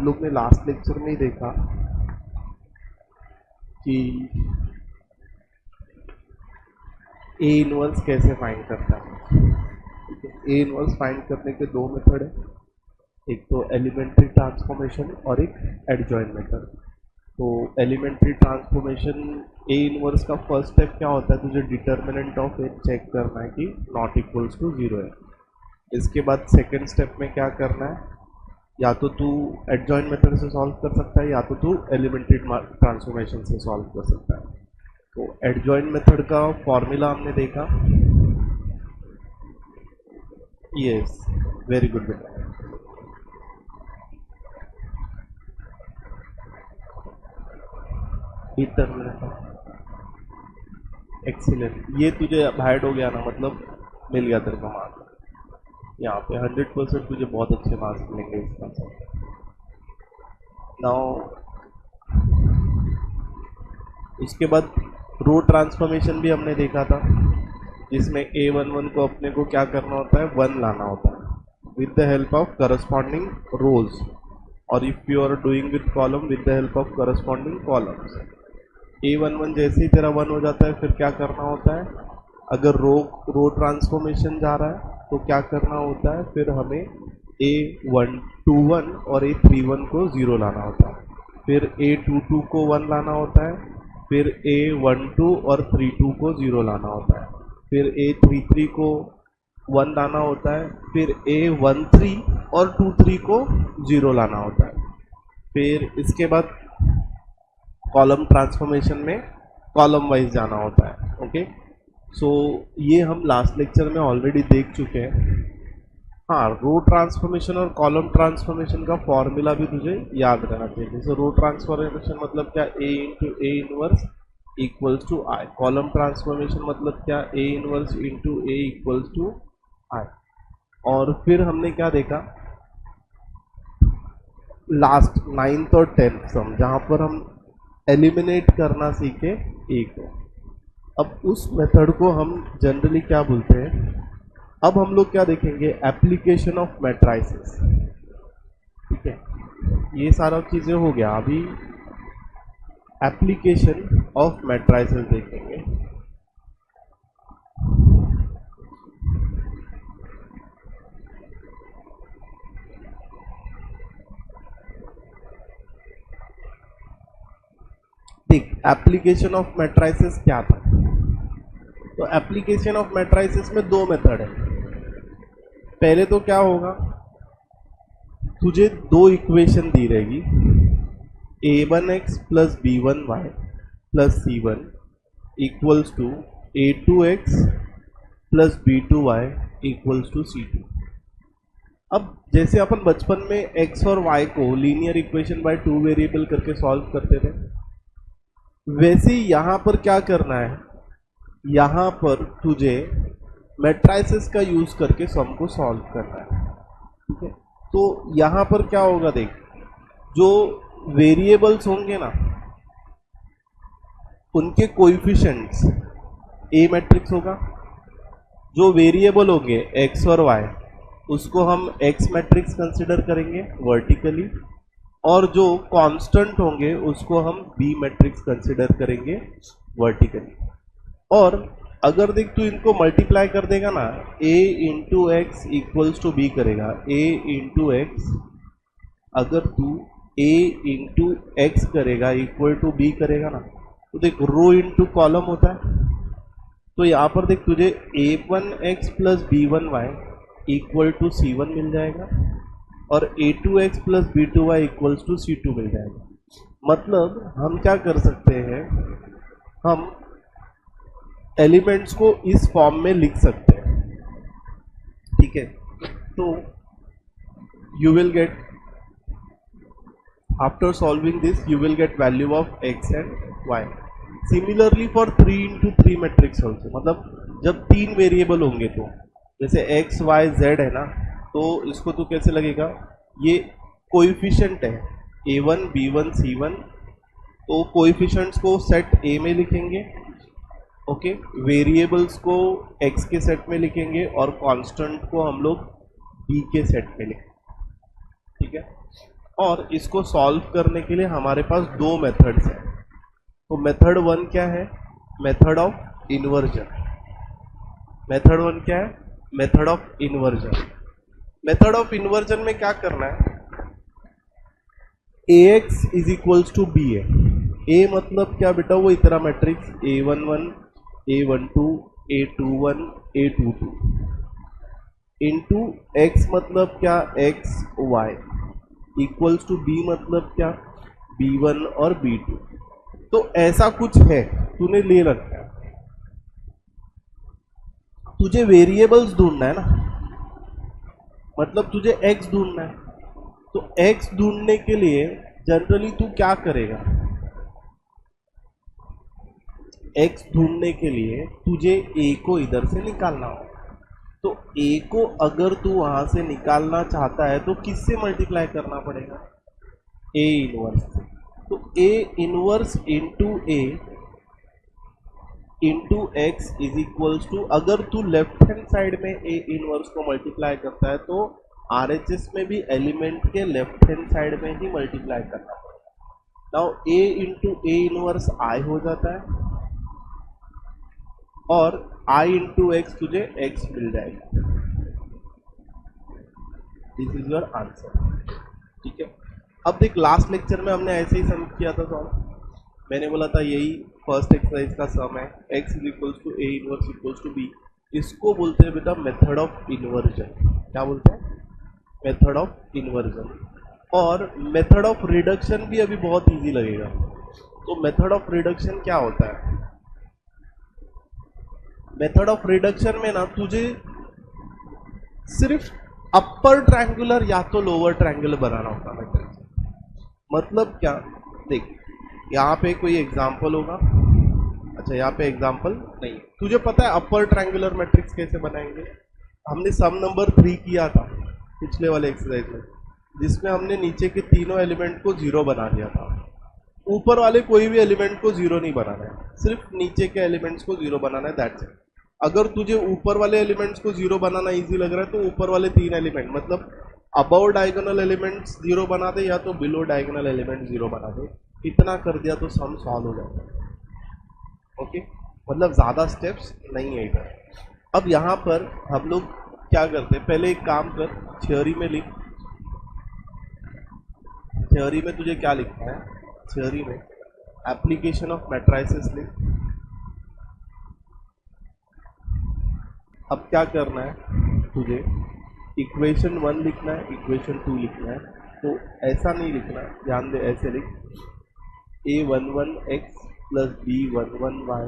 लोग ने last lecture में ही देखा कि ए इनवर्स कैसे फाइंड करता है। ए इनवर्स फाइंड करने के दो मेथड है, एक तो एलिमेंट्री ट्रांसफॉर्मेशन और एक एडजॉइंट मेथड। तो एलिमेंट्री ट्रांसफॉर्मेशन ए इनवर्स का फर्स्ट स्टेप क्या होता है, तुझे डिटर्मिनेंट ऑफ ए चेक करना है कि नॉट इक्वल्स टू 0 है। इसके बाद सेकेंड स्टेप में क्या करना है, या तो तू एडजॉइंट मेथड से सॉल्व कर सकता है या तो तू एलिमेंट्री ट्रांसफॉर्मेशन से सॉल्व कर सकता है। तो एडजॉइंट मेथड का फॉर्मूला हमने देखा, यस वेरी गुड बेटा, डिटर्मिनेंट एक्सीलेंट। ये तुझे हाइड हो गया ना, मतलब मिल गया तेरे को मार्क्स। यहाँ पे 100% तुझे बहुत अच्छे मार्क्स मिलेंगे इसका। नाउ इसके बाद रो ट्रांसफॉर्मेशन भी हमने देखा था, जिसमें A11 को अपने को क्या करना होता है, 1 लाना होता है with the help of corresponding rows, और if you are doing with column with the help of corresponding columns. A11 जैसे ही तेरा 1 हो जाता है, फिर क्या करना होता है, अगर रो ट्रांसफॉर्मेशन जा रहा है तो क्या करना होता है, फिर हमें A121 और A31 को 0 लाना होता है, फिर A22 को 1 लाना होता है, फिर A12 और 32 को 0 लाना होता है, फिर A33 को 1 लाना होता है, फिर A13 और 23 को 0 लाना होता है। फिर इसके बाद कॉलम ट्रांसफॉर्मेशन में कॉलम वाइज जाना होता है। ओके, सो ये हम लास्ट लेक्चर में ऑलरेडी देख चुके हैं। हाँ, रो ट्रांसफॉर्मेशन और कॉलम ट्रांसफॉर्मेशन का फॉर्मूला भी तुझे याद रहना चाहिए। जैसे रो ट्रांसफॉर्मेशन मतलब क्या, A into A inverse equals to I. Column transformation मतलब क्या, A inverse into A equals to I. और फिर हमने क्या देखा, लास्ट 9th और 10th सम, जहाँ पर हम एलिमिनेट करना सीखे ए को। अब उस मेथड को हम जनरली क्या बोलते हैं, अब हम लोग क्या देखेंगे, एप्लीकेशन ऑफ मैट्राइसेस। ठीक है, ये सारा चीजें हो गया, अभी एप्लीकेशन ऑफ मैट्राइसेस देखेंगे। देख, एप्लीकेशन ऑफ मैट्राइसेस क्या था। तो एप्लीकेशन ऑफ मैट्राइसेस में दो मेथड है। पहले तो क्या होगा, तुझे दो इक्वेशन दी रहेगी, a1x plus b1y plus c1 equals to a2x plus b2y equals to c2। अब जैसे अपन बचपन में x और y को लीनियर इक्वेशन बाय 2 वेरिएबल करके सॉल्व करते थे, वैसे ही यहाँ पर क्या करना है, यहाँ पर तुझे मैट्राइसेस का यूज करके सम को सॉल्व करना है। ठीक है, तो यहाँ पर क्या होगा, देख, जो वेरिएबल्स होंगे ना, उनके कोएफिशिएंट्स ए मैट्रिक्स होगा। जो वेरिएबल होंगे x और y, उसको हम x मैट्रिक्स कंसिडर करेंगे वर्टिकली, और जो कांस्टेंट होंगे उसको हम b मैट्रिक्स कंसिडर करेंगे वर्टिकली। और अगर देख तू इनको मल्टीप्लाई कर देगा ना, a into x equals to b करेगा, a इंटू एक्स, अगर तू a इंटू एक्स करेगा इक्वल टू बी करेगा ना, तो देख रो इंटू कॉलम होता है। तो यहाँ पर देख तुझे a1x plus b1y equal to c1 मिल जाएगा, और a2x plus b2y equals to c2 मिल जाएगा। मतलब हम क्या कर सकते हैं, हम एलिमेंट्स को इस फॉर्म में लिख सकते हैं। ठीक है, तो you will gate, after solving this you will get value of x and y। Similarly for 3 into 3 matrix also, मतलब जब 3 वेरिएबल होंगे, तो जैसे x y z है ना, तो इसको तो कैसे लगेगा, ये कोएफिशिएंट है a1 b1 c1, तो कोएफिशिएंट्स को सेट a में लिखेंगे। ओके, वेरिएबल्स को x के सेट में लिखेंगे और कांस्टेंट को हम लोग b के सेट में लिखेंगे। ठीक है, और इसको सॉल्व करने के लिए हमारे पास दो मेथड्स हैं। तो मेथड वन क्या है? Method of inversion. Method one क्या है? Method of inversion. Method of inversion में क्या करना है? ax is equals to b है। ए मतलब क्या बेटा? वो इतना matrix a11 a12 a21 a22 into x मतलब क्या? X y equals to b मतलब क्या? b1 और b2। तो ऐसा कुछ है, तूने ले रखा है। तुझे वेरिएबल्स ढूंढना है ना, मतलब तुझे x ढूंढना है। तो x ढूंढने के लिए जनरली तू क्या करेगा? x ढूंढने के लिए तुझे a को इधर से निकालना होगा। तो a को अगर तू वहां से निकालना चाहता है तो किससे मल्टीप्लाई करना पड़ेगा? a इनवर्स से। तो a inverse into x is equals to, अगर तू लेफ्ट हैंड साइड में a इनवर्स को मल्टीप्लाई करता है तो RHS में भी एलिमेंट के लेफ्ट हैंड साइड में ही मल्टीप्लाई करना पड़ेगा। Now a into A inverse आई हो जाता है और i इंटू एक्स तुझे x मिल जाएगा। This is your answer. ठीक है। अब देख, लास्ट लेक्चर में हमने ऐसे ही सम किया था सॉल्व। मैंने बोला था यही फर्स्ट एक्सरसाइज का सम है, x is equals to a inverse equals to b. इसको बोलते हैं बेटा मेथड ऑफ इन्वर्जन। क्या बोलते हैं? Method of inversion. और मेथड ऑफ रिडक्शन भी अभी बहुत इजी लगेगा। तो मेथड ऑफ रिडक्शन क्या होता है? मेथड ऑफ रिडक्शन में ना तुझे सिर्फ अपर ट्रायंगुलर या तो लोअर ट्रायंगुलर बनाना होता है। मतलब क्या? देख, यहाँ पे कोई एग्जाम्पल होगा। अच्छा, यहाँ पे एग्जाम्पल नहीं है। तुझे पता है अपर ट्रायंगुलर मैट्रिक्स कैसे बनाएंगे? हमने सम नंबर 3 किया था पिछले वाले एक्सरसाइज में, जिसमें हमने नीचे के तीनों एलिमेंट को जीरो बना दिया था। ऊपर वाले कोई भी एलिमेंट को जीरो नहीं बनाना है, सिर्फ नीचे के एलिमेंट्स को जीरो बनाना है, दैट्स इट। अगर तुझे ऊपर वाले एलिमेंट्स को जीरो बनाना इजी लग रहा है तो ऊपर वाले तीन एलिमेंट मतलब अबव डायगोनल एलिमेंट्स जीरो बना दे या तो बिलो डायगोनल एलिमेंट जीरो बना दे। इतना कर दिया तो सम सॉल्व हो जाता है। ओके, मतलब ज़्यादा स्टेप्स नहीं है इधर। अब यहाँ पर हम लोग क्या करते हैं? पहले एक काम कर, थ्योरी में लिख। थ्योरी में तुझे क्या लिखना है? थ्योरी में एप्लीकेशन ऑफ मैट्राइसेस लिख। अब क्या करना है तुझे? इक्वेशन 1 लिखना है, इक्वेशन 2 लिखना है। तो ऐसा नहीं लिखना, ध्यान दे, ऐसे लिख a11x plus b11y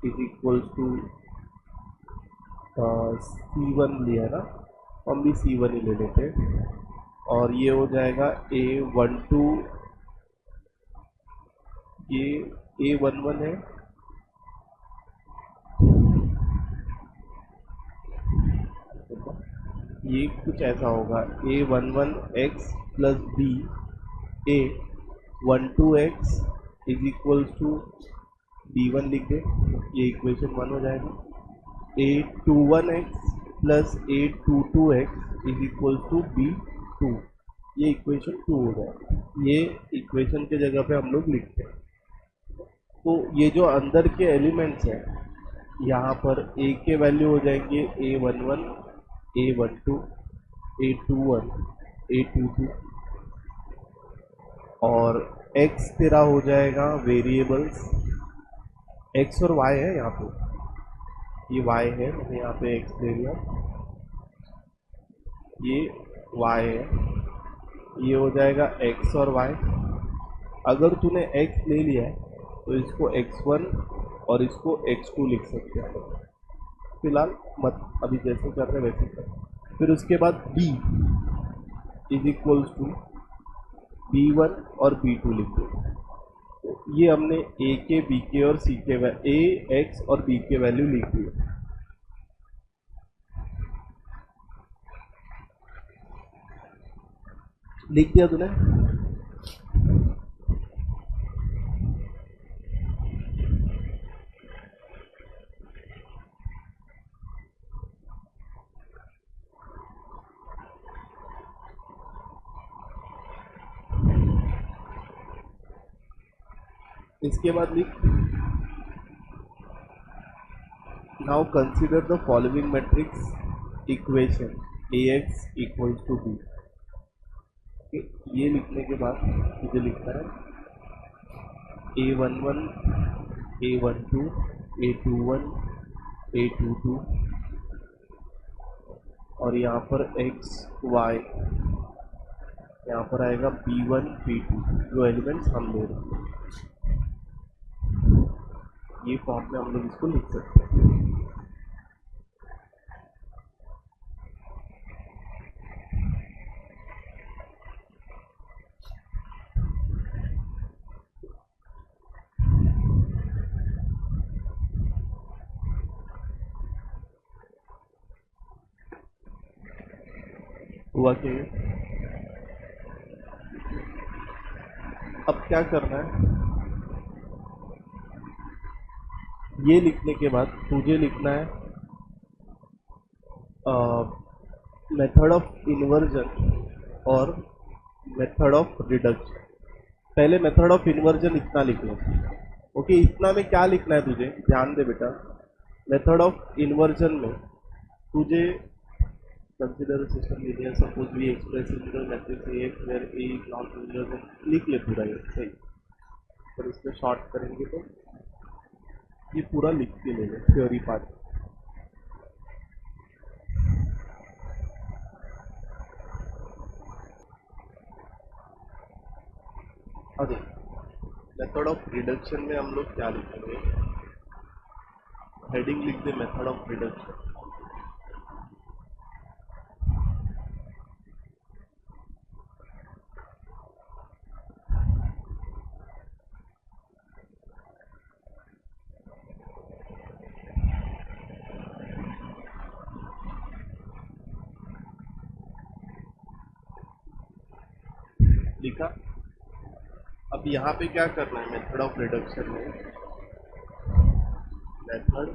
is equal to c1 लिया ना, हम भी c1 ही ले लेते हैं। और ये हो जाएगा a12, ये a11 है, ये कुछ ऐसा होगा a11x प्लस b a12x is equals to b1 लिख दे, ये इक्वेशन 1 हो जाएगा। a21x plus a22x is equals to b2, ये इक्वेशन 2 हो जाएगा। ये इक्वेशन के जगह पे हम लोग लिखते हैं। तो ये जो अंदर के एलिमेंट्स हैं, यहाँ पर a के वैल्यू हो जाएंगे a11 a12 a21 a22 और x तेरा हो जाएगा वेरिएबल्स, x और y है यहाँ पे, ये y है, मैंने यहाँ पे x ले लिया, ये y है, ये हो जाएगा x और y। अगर तूने x ले लिया है तो इसको x1 और इसको x2 लिख सकते हैं। फिलहाल मत, अभी जैसे कर रहे वैसे कर। फिर उसके बाद b is equals to b1 और b2 लिख दो। तो ये हमने a के, b के और c के a, x और b के वैल्यू लिख दी। लिख दिया तूने? इसके बाद लिख, now consider the following matrix equation ax equals to b। ये लिखने के बाद मुझे लिखना है a11 a12 a21 a22 और यहाँ पर x y, यहाँ पर आएगा p1 p2 जो एलिमेंट्स हम ले रहे हैं। ये फॉर्म में हम लोग इसको लिख सकते हैं। हुआ क्या ये? अब क्या करना है, ये लिखने के बाद तुझे लिखना है मेथड ऑफ इन्वर्जन और मेथड ऑफ रिडक्शन। पहले मेथड ऑफ इन्वर्जन इतना लिख लो। ओके, इतना में क्या लिखना है तुझे, ध्यान दे बेटा। मेथड ऑफ इन्वर्जन में तुझे consider system linear, suppose we express in matrix AX where A is not linear, लिख ले पूरा ये सही। पर इसमें शॉर्ट करेंगे तो ये पूरा लिख के ले लो थ्योरी पार्ट। अरे मेथड ऑफ रिडक्शन में हम लोग क्या लिखेंगे, हेडिंग लिख दे मेथड ऑफ रिडक्शन। लिखा। अब यहाँ पे क्या करना है, मेथड ऑफ रिडक्शन में method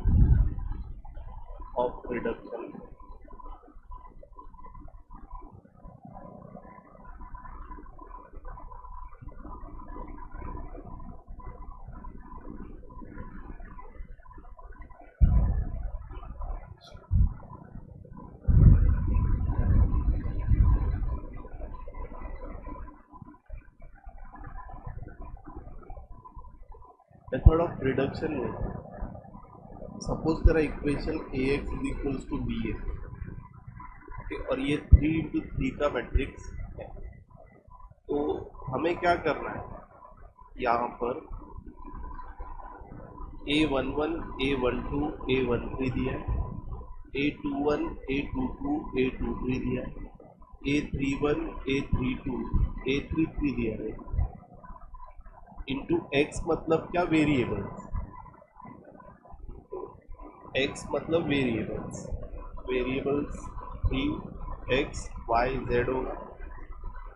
of reduction method of reduction में सपोज तेरा equation AX is equals to b है, और ये 3 × 3 का मैट्रिक्स है। तो हमें क्या करना है, यहाँ पर A11 A12 A13 दिया है, A21 A22 A23 दिया है, A31 A32 A33 दिया है, इंटू x मतलब क्या, वेरिएबल्स। x मतलब variables, variables 3 x y z होगा,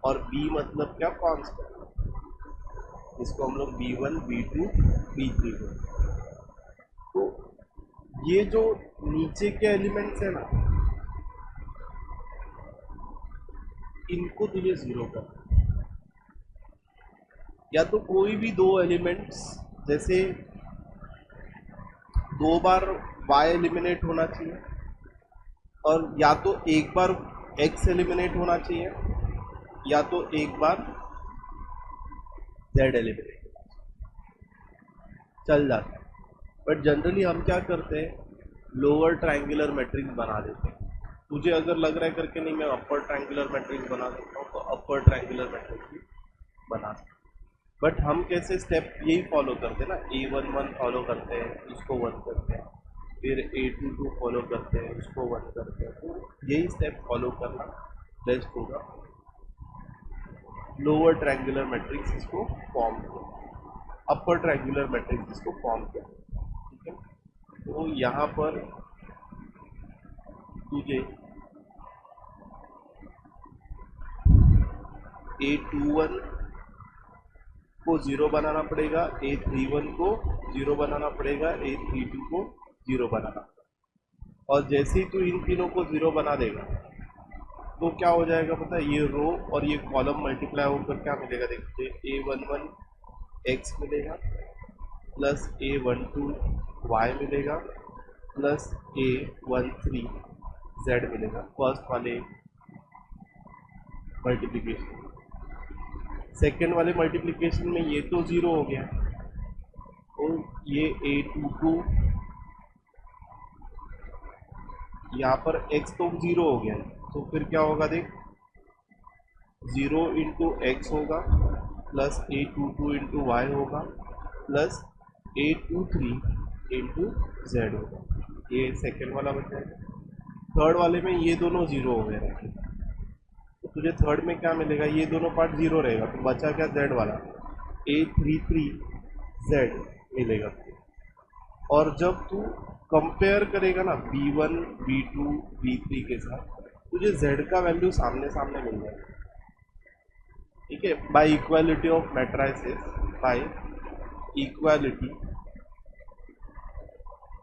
और b मतलब क्या, कांस्टेंट। इसको हम लोग b1 b2 b3 को। तो ये जो नीचे के एलिमेंट्स है ना, इनको तुझे जीरो करना, या तो कोई भी दो एलिमेंट्स, जैसे 2 बार y एलिमिनेट होना चाहिए, और या तो एक बार x एलिमिनेट होना चाहिए, या तो एक बार z एलिमिनेट चल जाता है। बट जनरली हम क्या करते हैं, लोअर ट्रायंगुलर मैट्रिक्स बना देते हैं। तुझे अगर लग रहा है करके नहीं मैं अपर ट्रायंगुलर मैट्रिक्स बना सकता हूँ, तो अपर ट्रायंगुलर मैट्रिक्स भी बना सकते हैं। बट हम कैसे स्टेप यही फॉलो करते हैं ना, A11 फॉलो करते हैं, उसको 1 करते हैं, फिर A22 फॉलो करते हैं, उसको 1 करते हैं। तो यही स्टेप फॉलो करना बेस्ट होगा। लोअर ट्रायंगुलर मैट्रिक्स इसको फॉर्म किया, अपर ट्रायंगुलर मैट्रिक्स इसको फॉर्म किया, ठीक है। तो यहाँ पर तुझे A21 को 0 बनाना पड़ेगा, A31 को 0 बनाना पड़ेगा, A32 को 0 बनाना पड़ेगा। और जैसे ही तू इन तीनों को 0 बना देगा तो क्या हो जाएगा पता है, ये रो और ये कॉलम मल्टीप्लाई होकर क्या मिलेगा, देखिए A11 x मिलेगा, प्लस A12 y मिलेगा प्लस A13 z मिलेगा फर्स्ट वाले मल्टीप्लिकेशन। सेकेंड वाले मल्टीप्लिकेशन में ये तो जीरो हो गया और ये A22 यहाँ पर x तो जीरो हो गया, तो फिर क्या होगा देख, 0 इंटू एक्स होगा प्लस A22 इंटू वाई होगा प्लस A23 इंटू जेड होगा। ये सेकेंड वाला बचा है। थर्ड वाले में ये दोनों जीरो हो गए, तो तुझे थर्ड में क्या मिलेगा, ये दोनों पार्ट जीरो रहेगा, तो बचा क्या जेड वाला, A33 जेड मिलेगा। और जब तू कंपेयर करेगा ना B1 B2 B3 के साथ, तुझे Z का वैल्यू सामने सामने मिल जाएगा। ठीक है, by equality of matrices, by equality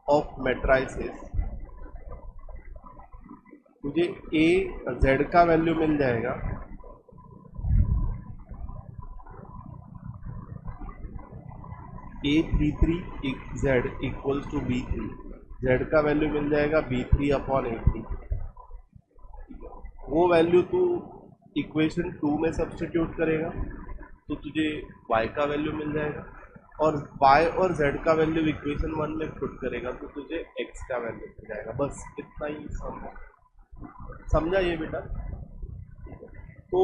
of matrices तुझे Z का वैल्यू मिल जाएगा A33 Z equals to B3, Z का वैल्यू मिल जाएगा B3 अपॉन A3। वो वैल्यू तू इक्वेशन 2 में सब्स्टिट्यूट करेगा तो तुझे y का वैल्यू मिल जाएगा, और y और z का वैल्यू इक्वेशन 1 में पुट करेगा तो तुझे x का वैल्यू मिल जाएगा। बस इतना ही समझा ये बेटा। तो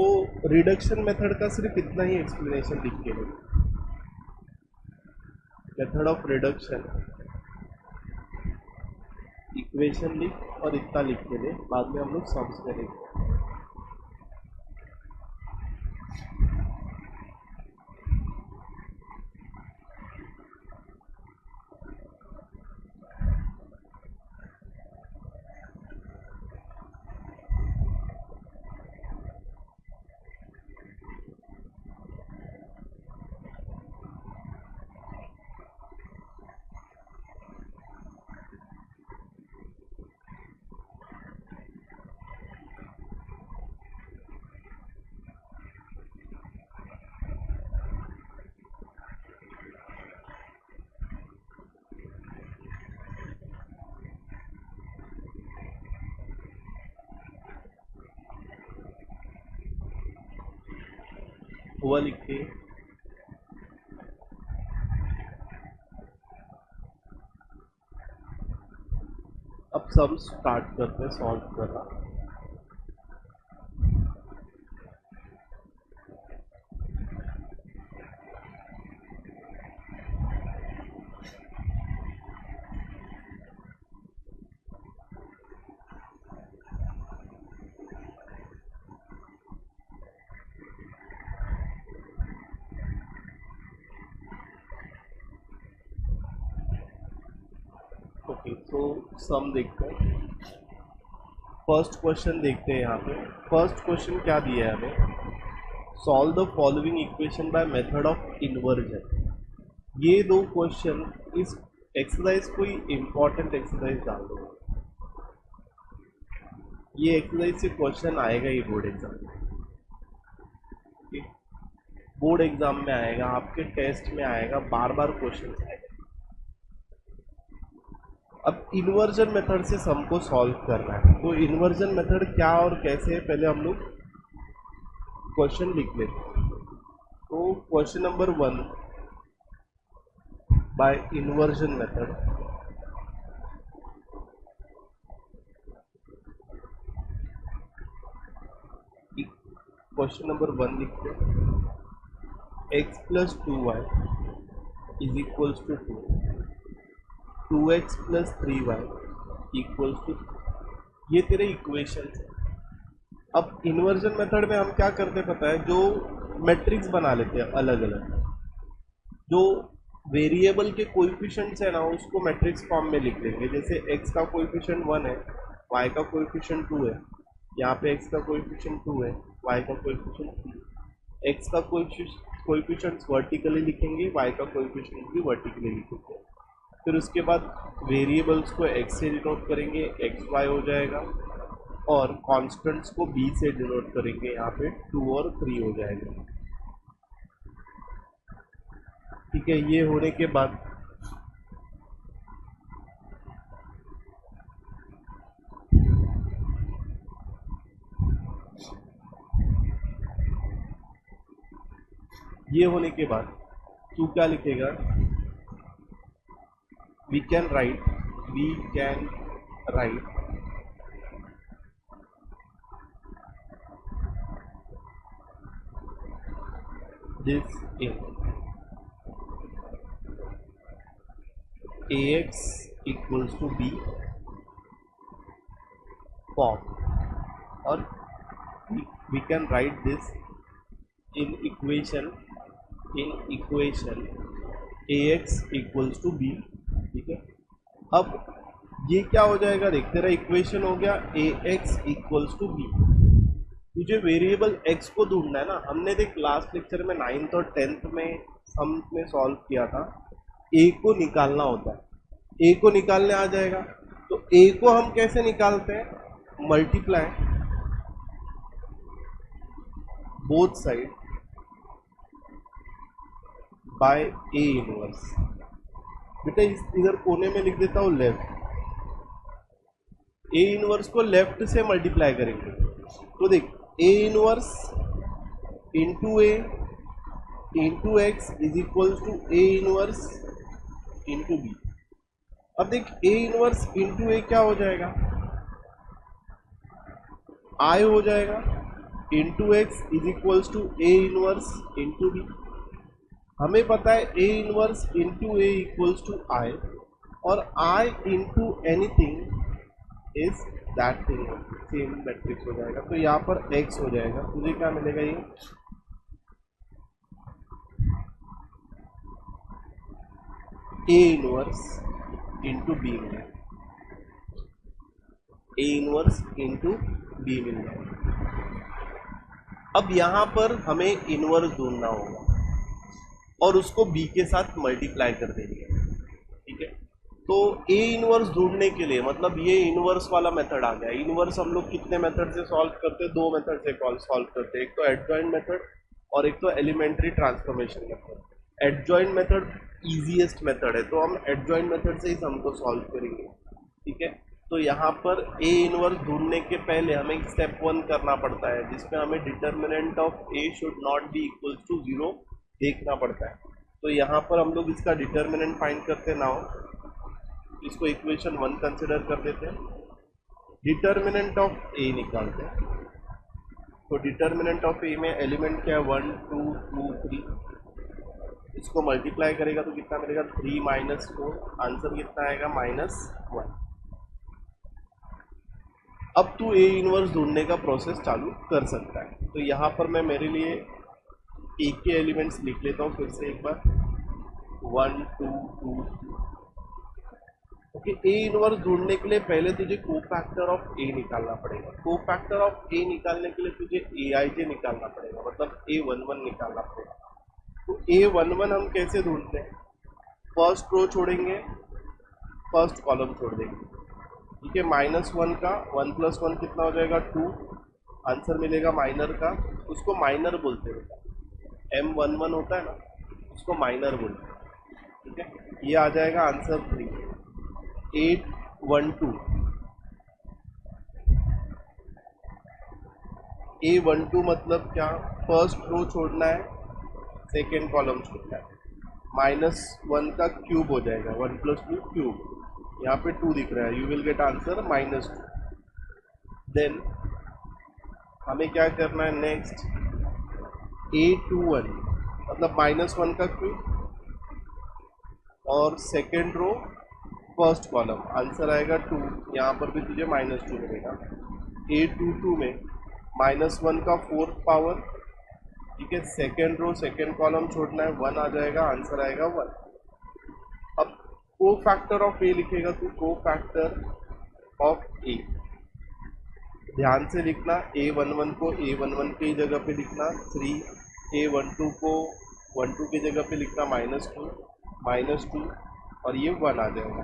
रिडक्शन मेथड का सिर्फ इतना ही एक्सप्लेनेशन लिख के ले, मेथड ऑफ रिडक्शन इक्वेशन लिख और इतना लिख के ले, बाद में हम लोग सम्स करेंगे। हुआ लिखते हैं। अब सब स्टार्ट करते हैं सॉल्व करना। ओके, तो सम देखते हैं। फर्स्ट क्वेश्चन देखते हैं। यहाँ पे फर्स्ट क्वेश्चन क्या दिया है हमें, solve the following equation by method of inversion. ये दो क्वेश्चन, इस एक्सरसाइज को ही इम्पॉर्टेंट एक्सरसाइज डाल दो। ये एक्सरसाइज से क्वेश्चन आएगा ही बोर्ड एग्जाम में, बोर्ड एग्जाम में आएगा, आपके टेस्ट में आएगा, बार बार क्वेश्चन आएगा। अब इन्वर्जन मेथड से सम को सॉल्व करना है, तो इन्वर्जन मेथड क्या और कैसे है पहले हम लोग क्वेश्चन लिख लेते हैं। तो question number 1, by inversion method question number 1 लिखते हैं, x plus 2y is equals to 2x plus 3y equals to, ये तेरे इक्वेशन है। अब इन्वर्जन मेथड में हम क्या करते हैं पता है, जो मैट्रिक्स बना लेते हैं अलग अलग, जो वेरिएबल के कोएफिशिएंट्स है ना उसको मैट्रिक्स फॉर्म में लिख देंगे। जैसे x का कोएफिशिएंट 1 है, y का कोएफिशिएंट 2 है, यहाँ पे x का कोएफिशिएंट 2 है, y का कोएफिशिएंट 3, x का कोएफिशिएंट्स वर्टिकली लिखेंगे, y का कोएफिशिएंट भी वर्टिकली लिखेंगे। फिर उसके बाद वेरिएबल्स को x से डिनोट करेंगे, x y हो जाएगा, और कॉन्स्टेंट्स को b से डिनोट करेंगे, यहाँ पे 2 और 3 हो जाएगा। ठीक है, ये होने के बाद ये होने के बाद तू क्या लिखेगा, we can write this in ax equals to b form, और we can write this in equation ax equals to b। ठीक है, अब ये क्या हो जाएगा, देख तेरा इक्वेशन हो गया ax equals to b। तुझे वेरिएबल x को ढूंढना है ना। हमने देख लास्ट लेक्चर में 9th और 10th में सम में सॉल्व किया था, a को निकालना होता है। a को निकालने आ जाएगा, तो a को हम कैसे निकालते हैं, multiply both side by a inverse. बेटा इधर कोने में लिख देता हूँ लेफ्ट, a इनवर्स को लेफ्ट से मल्टीप्लाई करेंगे। तो देख a inverse into a into x is equal to a inverse into b. अब देख a इनवर्स इंटू ए क्या हो जाएगा, I हो जाएगा, into x is equals to a inverse into b. हमें पता है a inverse into A equals to I, और I into anything is that thing, same matrix हो जाएगा। तो यहाँ पर x हो जाएगा, तुझे क्या मिलेगा, ये a इनवर्स इंटू बी मिलेगा, a इनवर्स इंटू बी मिल जाएगा। अब यहाँ पर हमें इनवर्स ढूंढना होगा और उसको b के साथ मल्टीप्लाई कर देंगे। ठीक है, तो a इनवर्स ढूंढने के लिए, मतलब ये इनवर्स वाला मेथड आ गया। इनवर्स हम लोग कितने मेथड से सॉल्व करते हैं, दो मेथड से सॉल्व करते हैं, एक तो एडजॉइंट मेथड और एक तो elementary transformation method. Adjoint method easiest method है, तो हम एडजॉइंट मेथड से ही सम को सॉल्व करेंगे। ठीक है, तो यहाँ पर a इनवर्स ढूंढने के पहले हमें स्टेप 1 करना पड़ता है, जिसमें हमें determinant of a should not be equal to 0 देखना पड़ता है। तो यहाँ पर हम लोग इसका डिटर्मिनेंट फाइंड करते हैं। नाउ इसको इक्वेशन 1 कंसिडर कर देते हैं, डिटर्मिनेंट ऑफ a निकालते हैं। तो डिटर्मिनेंट ऑफ a में एलिमेंट क्या है, 1 2 2 3, इसको मल्टीप्लाई करेगा तो कितना मिलेगा, 3 माइनस 4, आंसर कितना आएगा, -1। अब तू a इनवर्स ढूंढने का प्रोसेस चालू कर सकता है। तो यहाँ पर मैं मेरे लिए a के एलिमेंट्स लिख लेता हूँ फिर से एक बार, 1 2 2 3। ओके, a इनवर्स ढूंढने के लिए पहले तुझे कोफैक्टर ऑफ a निकालना पड़ेगा। कोफैक्टर ऑफ a निकालने के लिए तुझे aij निकालना पड़ेगा, मतलब a11 निकालना पड़ेगा। तो a11 हम कैसे ढूंढते हैं, फर्स्ट रो छोड़ेंगे, फर्स्ट कॉलम छोड़ देंगे। ठीक है, -1 का 1 + 1 कितना हो जाएगा, 2, आंसर मिलेगा माइनर का, उसको माइनर बोलते हैं। M11 होता है ना, उसको माइनर बोलते हैं। ठीक है, ये आ जाएगा आंसर 3। 812, A12 मतलब क्या, फर्स्ट रो छोड़ना है, सेकेंड कॉलम छोड़ना है। -1 का क्यूब हो जाएगा, 1 + 2 क्यूब, यहाँ पे 2 दिख रहा है, you will get answer -2। Then हमें क्या करना है नेक्स्ट, A21 मतलब -1 का क्यूब, और second row first column, answer आएगा 2, यहाँ पर भी तुझे -2 मिलेगा। A22 में -1 का 4th पावर, ठीक है, सेकेंड रो सेकेंड कॉलम छोड़ना है, 1 आ जाएगा, आंसर आएगा 1। अब कोफैक्टर ऑफ a लिखेगा तो कोफैक्टर ऑफ a, ध्यान से लिखना, a11 को a11 की जगह पे लिखना 3, a12 को 12 की जगह पे लिखना -2 और ये 1 आ जाएगा।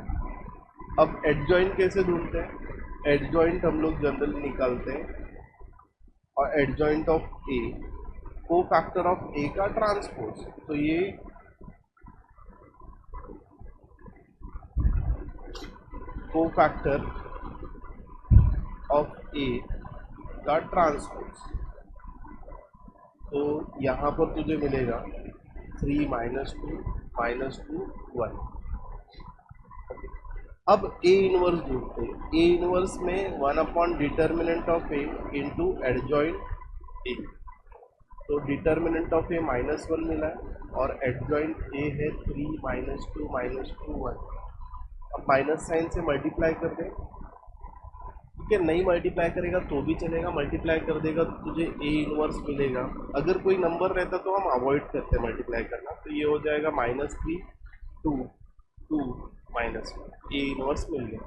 अब एडजॉइंट कैसे ढूंढते हैं, एडजॉइंट हम लोग जनरली निकालते हैं, और adjoint of a cofactor of a का ट्रांसपोज, तो ये कोफैक्टर ऑफ a का ट्रांसपोज। तो यहाँ पर तुझे मिलेगा 3 माइनस टू 1। अब ए इनवर्स ढूंढते हैं। ए इनवर्स में 1 upon determinant of A into adjoint ए। तो डिटर्मिनेंट ऑफ ए -1 मिला है और एडजॉइंट ए है 3 माइनस टू 1। अब माइनस साइन से मल्टीप्लाई कर दें, ठीक है। नहीं मल्टीप्लाई करेगा तो भी चलेगा, मल्टीप्लाई कर देगा तो तुझे ए इनवर्स मिलेगा। अगर कोई नंबर रहता तो हम अवॉइड करते हैं मल्टीप्लाई करना, तो ये हो जाएगा -3 2 2 -1। ए इनवर्स मिल गया।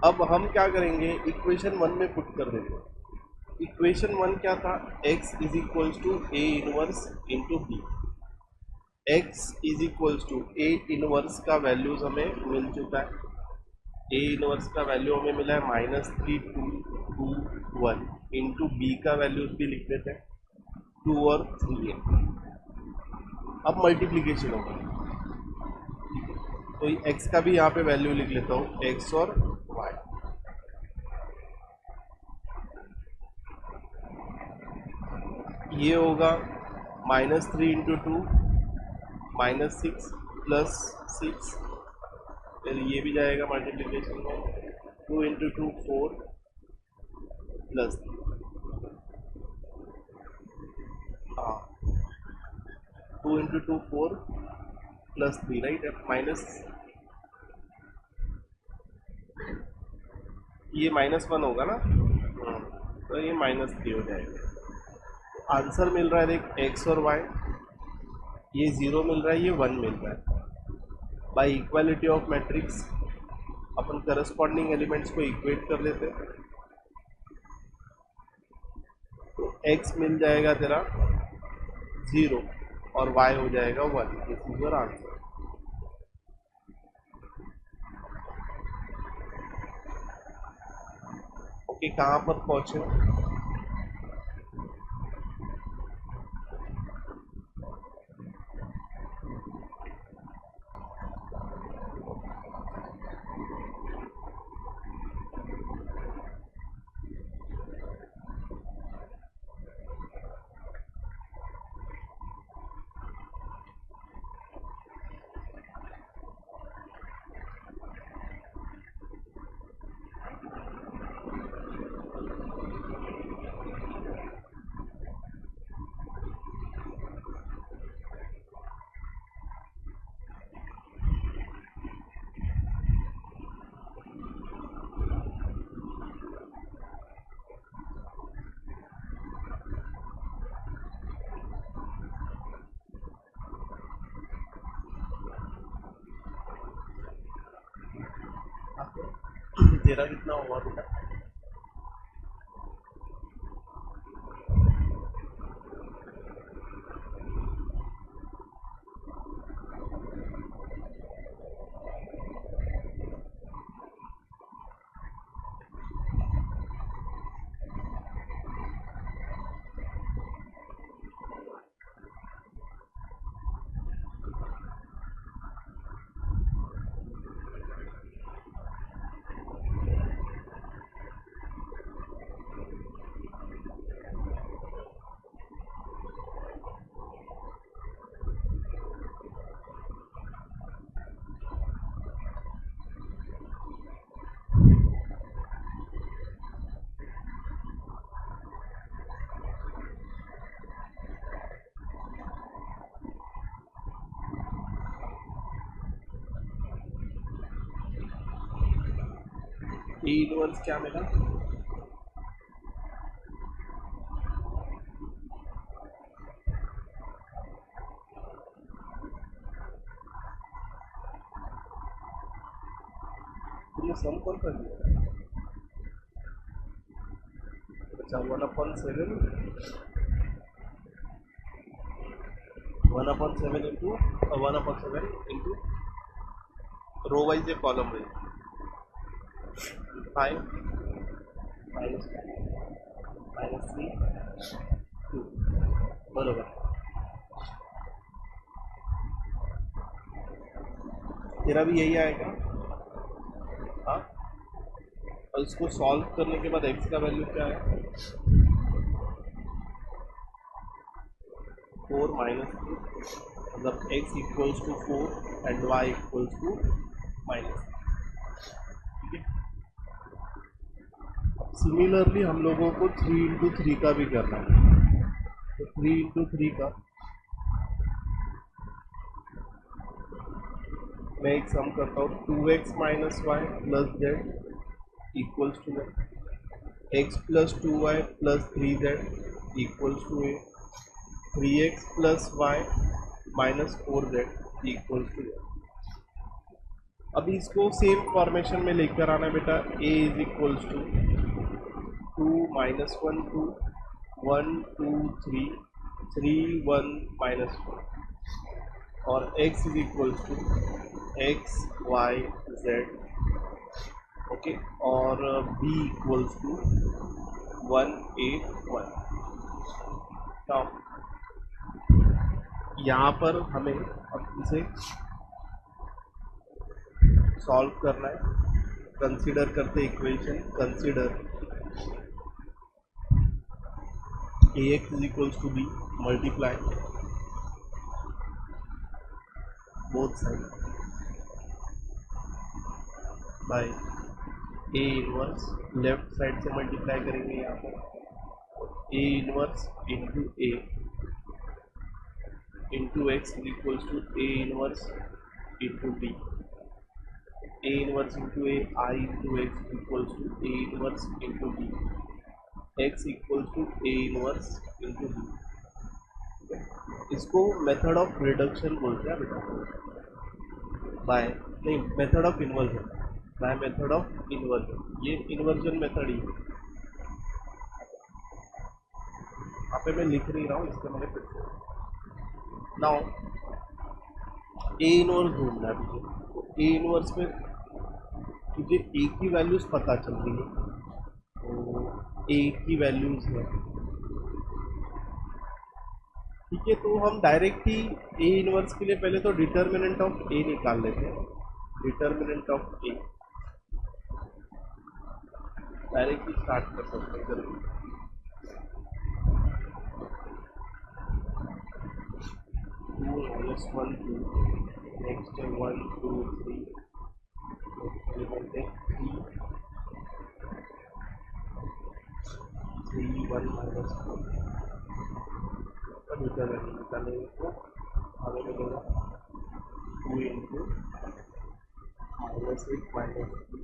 अब हम क्या करेंगे, इक्वेशन 1 में पुट कर देंगे। इक्वेशन 1 क्या था, x is equals to a inverse into b. x is equals to a inverse का वैल्यूज हमें मिल चुका है। ए इनवर्स का वैल्यू हमें मिला है -3 2 2 1 इंटू बी का वैल्यूज भी लिख देते हैं, 2 और 3 है। अब मल्टीप्लीकेशन होगा, तो x का भी यहाँ पे वैल्यू लिख लेता हूँ, x और y। ये होगा -3 इंटू 2 -6 प्लस 6, फिर ये भी जाएगा मल्टीप्लीकेशन में, 2 इंटू 2 4 प्लस, हाँ 2 इंटू 2 4 प्लस 3, राइट। माइनस ये -1 होगा ना, तो ये -3 हो जाएगा। आंसर मिल रहा है देख, x और y, ये 0 मिल रहा है, ये 1 मिल रहा है। By equality of matrix upon corresponding elements को इक्वेट कर लेते हैं, तो x मिल जाएगा तेरा 0 और y हो जाएगा 1। This is your answer. Okay, कहाँ पर पहुंचे? तेरा कितना हुआ बेटा? ए इनवर्स क्या मिला? तुमने सम कौन कर दिया? अच्छा 1/7 इंटू 1/7 इंटू रो वाइज या कॉलम वाइज, 5 -3 2, बरोबर। तेरा भी यही आएगा, हाँ। और इसको सॉल्व करने के बाद x का वैल्यू क्या है, 4 -2 मतलब x equals to 4 and y equals to minus. ठीक है, सिमिलरली हम लोगों को 3 इंटू 3 का भी करना है। तो 3 इंटू 3 का मैं एक सम करता हूँ, 2x minus Y plus Z equals to x plus 2y plus 3z equals to A, 3x plus Y minus 4z equals to A. अभी इसको सेम फॉर्मेशन में लेकर आना है बेटा। a is equals to 2 minus 1 2 1 2 3 3 1 minus 4 और x is equals to x y z। Okay, और b equals to 1 8 1। Now यहाँ पर हमें अब इसे सॉल्व करना है। कंसीडर करते equation, consider ax is equals to b multiply both sides by a inverse. Left side से मल्टीप्लाई करेंगे यहाँ पर a inverse into a into x is equals to a inverse into b, a inverse into a I into x equals to a inverse into b, x equals to a inverse into b। इसको method of reduction बोलते हैं बेटा, by नहीं method of inversion, by method of inversion. ये inversion method ही है। यहाँ पे मैं लिख नहीं रहा हूँ, इसका मैंने फिर से नाउ ए इनवर्स ढूंढना है मुझे। तो ए इनवर्स में तुझे ए की वैल्यूज पता चल रही है, तो ए की वैल्यूज है। ठीक है, तो हम डायरेक्ट ही ए इनवर्स के लिए पहले तो डिटर्मिनेंट ऑफ ए निकाल लेते हैं। Determinant of A direct he start कर सकते हैं जल्दी। 2 minus 1 2, next 1 2 3, element है 3 1 minus 4। निकालेंगे तो हमें मिलेगा 2 into minus 8 minus 2,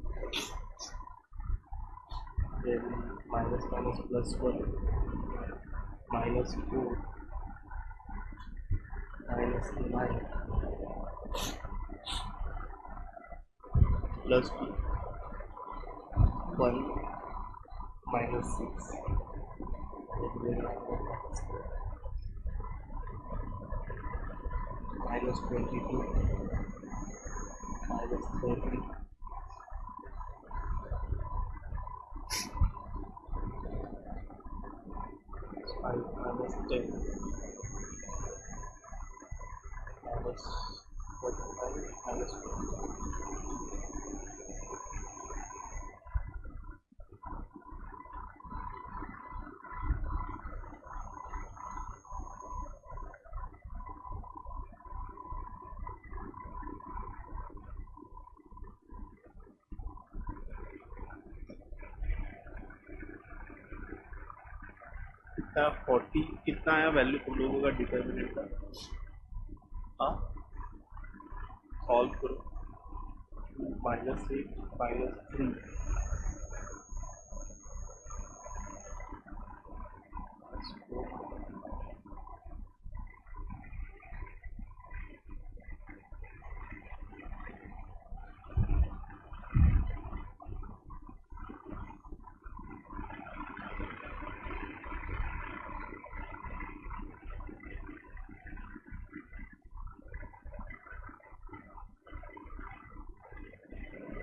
then minus minus plus 1 minus 4 minus 9 plus 2 1 minus 6 minus 22 minus 30 minus 10 minus 45 minus 20। कितना 40 कितना आया वैल्यू तुम लोगों का डिटर्मिनेंट का? हाँ, सॉल्व करो। माइनस 8 माइनस 3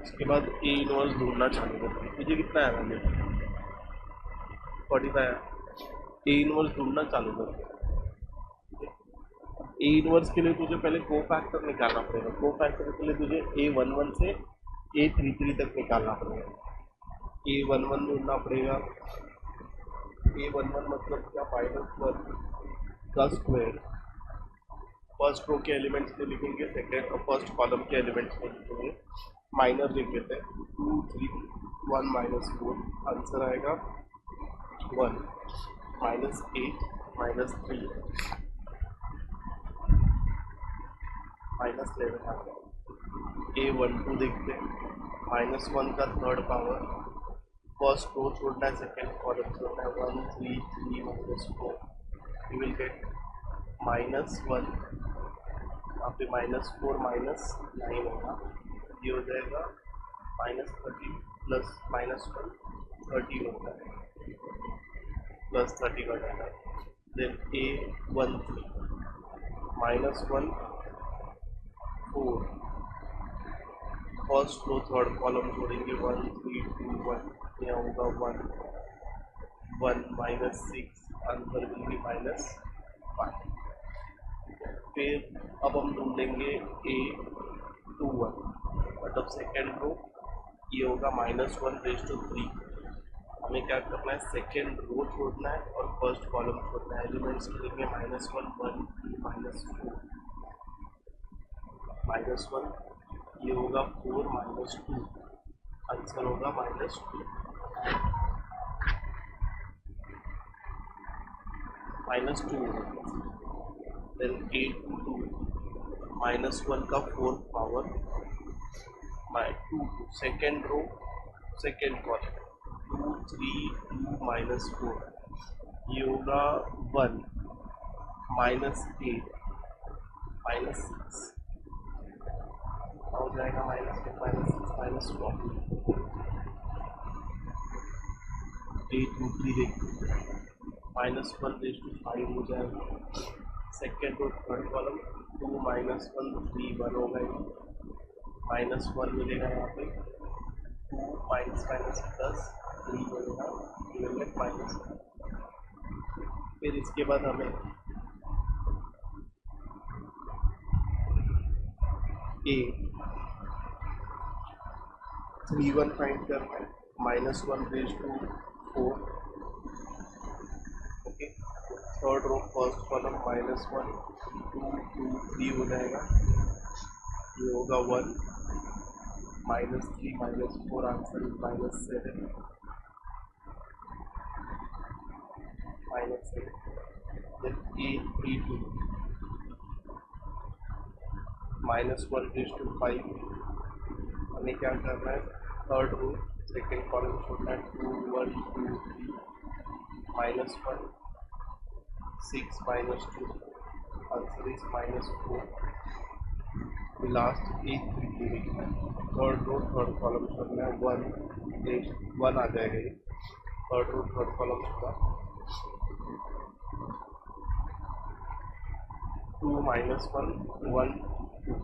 उसके बाद ए इनवर्स ढूंढना चालू करते हैं। मुझे कितना है वैल्यू? 45 है। ए इनवर्स ढूंढना चालू करते हैं। ए इनवर्स के लिए तुझे पहले को फैक्टर निकालना पड़ेगा। को फैक्टर के लिए तुझे A11 से A33 तक निकालना पड़ेगा। A11 ढूंढना पड़ेगा। A11 मतलब क्या? -1 का स्क्वायर फर्स्ट रो के एलिमेंट्स में लिखेंगे, सेकेंड और फर्स्ट कॉलम के एलिमेंट्स में लिखेंगे। माइनर लिख देते हैं 2 3 1 माइनस 4, आंसर आएगा 1 माइनस 8 माइनस 3 माइनस 11 आ गया। A12 देखते हैं, -1 का थर्ड पावर, फर्स्ट रो छोड़ना है, सेकेंड कॉलम छोड़ना है, 1 3 3 माइनस 4, यू विल गेट -1, यहाँ पे -4 -9 होगा, ये हो जाएगा -30 प्लस -1 13 होगा, प्लस 30 का जाएगा। Then A13 -1 4, first row third column छोड़ेंगे, 1 3 2 1, यहाँ होगा 1 1 -6, आंसर विल बी -5। फिर अब हम ढूंढेंगे A21, मतलब सेकेंड रो, ये होगा -1 हमें क्या करना है, सेकेंड रो छोड़ना है और फर्स्ट कॉलम छोड़ना है। एलिमेंट्स मिलेंगे -1 1 3 -4 -1, ये होगा 4 -2, आंसर होगा -2 -2। देन A22 -1 का fourth power, 2 second row second column, 2 3 2 -4, ये होगा 1 -8 -6, हो जाएगा -8 -6 -12। A23 देखते हैं, -1 हो जाएगा, सेकेंड और थर्ड कॉलम, 2 -1 3 1 हो गए, -1 मिलेगा यहाँ पे, 2 माइनस प्लस 3 मिलेगा, -1। फिर इसके बाद हमें A31 फाइंड करना है, -1 okay. Third row first column, -1 2 2 3 हो जाएगा, ये होगा 1 -3 -4, आंसर इज -7 -7। then A32 -1 हमें क्या करना है, थर्ड रो सेकेंड कॉलम छोड़ना है, 2 1 2 3 -1 6 -2, आंसर इज -4। लास्ट A33 लिखना है, थर्ड रो थर्ड कॉलम छोड़ना है, 1 आ जाएगा, ये थर्ड रो थर्ड कॉलम छोड़ा, 2 -1 1 2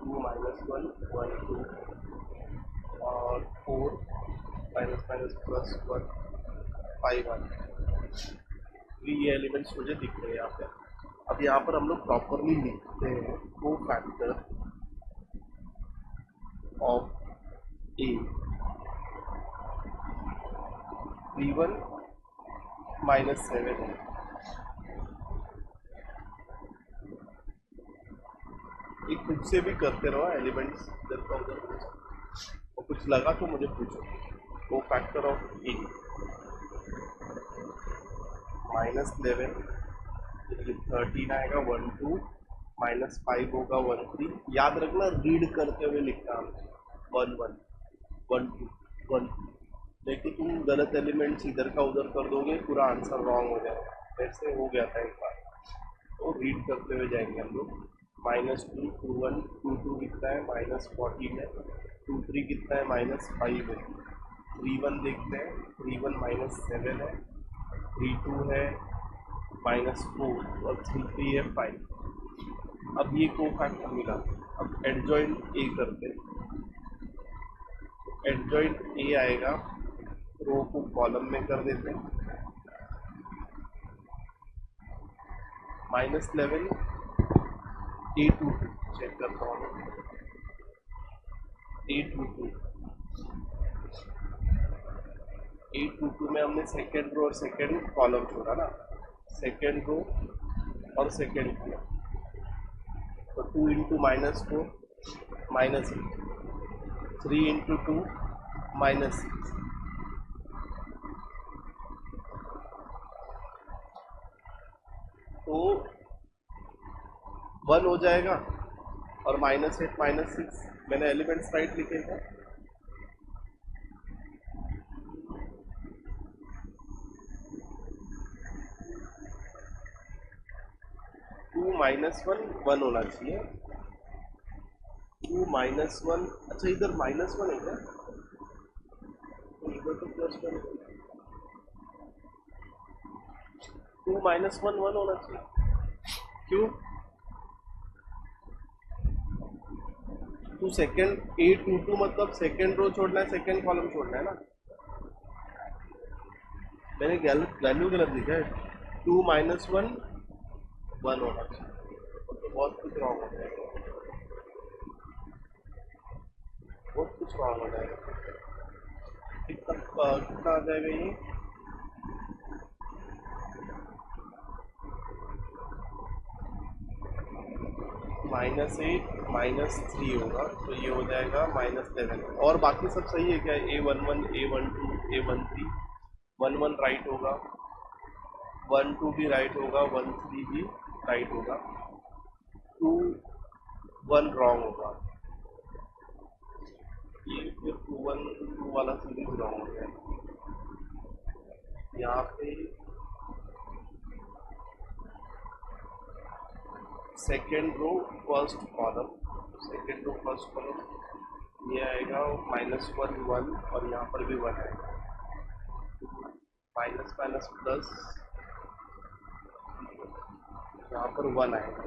2 -1 1 2 और 4 -+1 5 1। ये एलिमेंट्स मुझे दिख रहे हैं यहाँ पे। अब यहाँ पर हम लोग प्रॉपरली लिखते हैं को फैक्टर ऑफ A। 31 -7 है, ये खुद से भी करते रहो एलिमेंट्स इधर का उधर, और कुछ लगा तो मुझे पूछो। को फैक्टर ऑफ A -11, 13 आएगा, 1 2 -5 होगा, 1 3, याद रखना रीड करते हुए लिखना, 1 1 1 2 1 2, नहीं तो तुम गलत एलिमेंट्स इधर का उधर कर दोगे, पूरा आंसर रॉन्ग हो जाएगा। वैसे हो गया था एक बार, तो रीड करते हुए जाएंगे हम लोग। -2 2 1 2 2 कितना है, -14 है, 2 3 कितना है, -5 है, 3 1 देखते हैं, 3 1 -7 है, 3 2 है -4 और 3 3 है 5। अब ये को फैक्टर मिला, अब एडजॉइंट ए करते हैं, एडजॉइंट ए आएगा, रो को कॉलम में कर देते हैं, -11 A22 चेक करता हूँ, A22 में हमने सेकेंड रो और सेकेंड कॉलम छोड़ा ना, सेकेंड रो और सेकेंड कॉलम। तो 2 इंटू -4 -8, 3 इंटू 2 -6, तो 1 हो जाएगा और -8 -6 मैंने एलिमेंट्स राइट लिखे थे। 2 -1 1 होना चाहिए। 2 -1, अच्छा इधर -1 है क्या? तो इधर तो +1 है। 2 -1 1 होना चाहिए। क्यों? तो सेकेंड A22 मतलब सेकेंड रो छोड़ना है, सेकेंड कॉलम छोड़ना है ना। मैंने वैल्यू गलत लिखा है। 2 -1 1 होना चाहिए, तो बहुत कुछ रॉन्ग हो जाएगा, बहुत कुछ रॉन्ग हो जाएगा। कितना आ जाएगा ये? -8 -3 होगा, तो ये हो जाएगा -11। और बाकी सब सही है क्या? A11 A12 A13 11 राइट होगा, 12 भी राइट होगा, 13 भी राइट होगा, 2 1 रॉन्ग होगा। ये फिर 2 1 2 वाला सीरीज रॉन्ग हो गया। यहाँ पे second row first column, second row first column ये आएगा -1 1, और यहाँ पर भी 1 आएगा, माइनस माइनस प्लस, यहाँ पर 1 आएगा,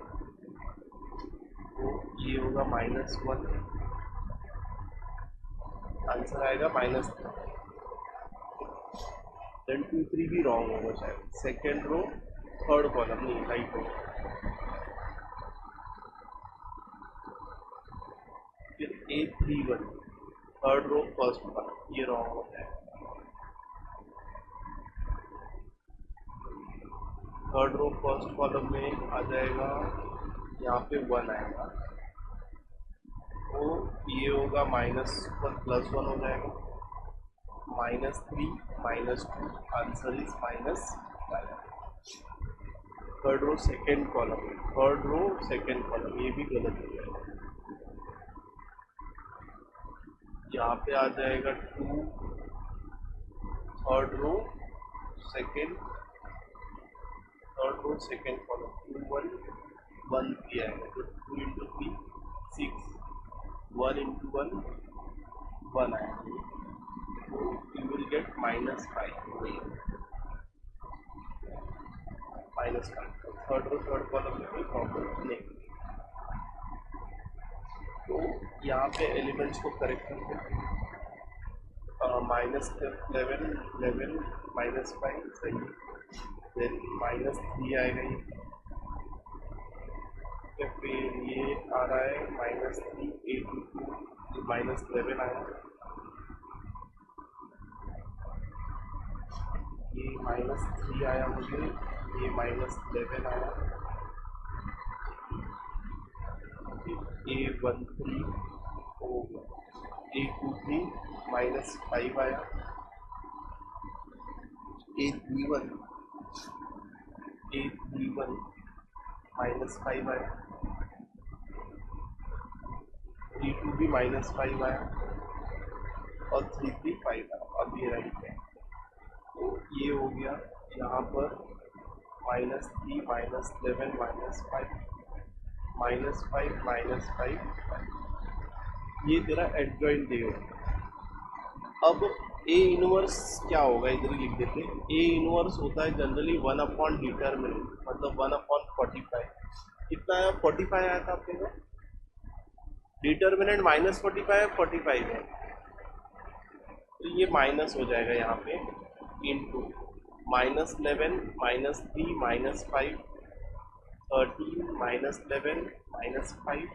तो ये होगा -1, आंसर आएगा -3। देन 2 3 भी रॉन्ग होगा शायद, सेकेंड रो थर्ड कॉलम नहीं राइट होगा। फिर A31 third row first column, ये रॉन्ग होता है। थर्ड रो फर्स्ट कॉलम में आ जाएगा, यहाँ पे 1 आएगा, तो ये होगा -1 +1 हो जाएगा, -3 -2, answer is -5। Third row second column, third row second column ये भी गलत हो जाएगा। यहाँ पे आ जाएगा 2 third row second, third row second column, 2 1 1 3 आएगा, तो 2 इंटू 3 6, 1 इंटू 1 1 आएगा, तो you will get -5, -5। Third row third column में कोई प्रॉब्लम नहीं। तो यहाँ पे एलिमेंट्स को करेक्ट करके -11 11 -5 सही, देन -3 आएगा ये, या फिर ये आ रहा है -3 A22 -11 आया, ये -3 आया मुझे, ये -11 आया, A13 A23 -5 आया, A31 -5 आया, A2 भी -5 आया, और 3 3 5 आया। अब ये राइट है, तो ये हो गया यहाँ पर -3 -11 -5 -5 ये तेरा एडजॉइंट डे होगा। अब ए इनवर्स क्या होगा, इधर लिख देते हैं। ए इनवर्स होता है जनरली 1/डिटरमिनेंट, मतलब 1/45। कितना आया? 45 आया था आपके पास। डिटरमिनेंट -45 है, 45 है, तो ये माइनस हो जाएगा यहाँ पे, इंटू -11 -3 -5 13 -11 -5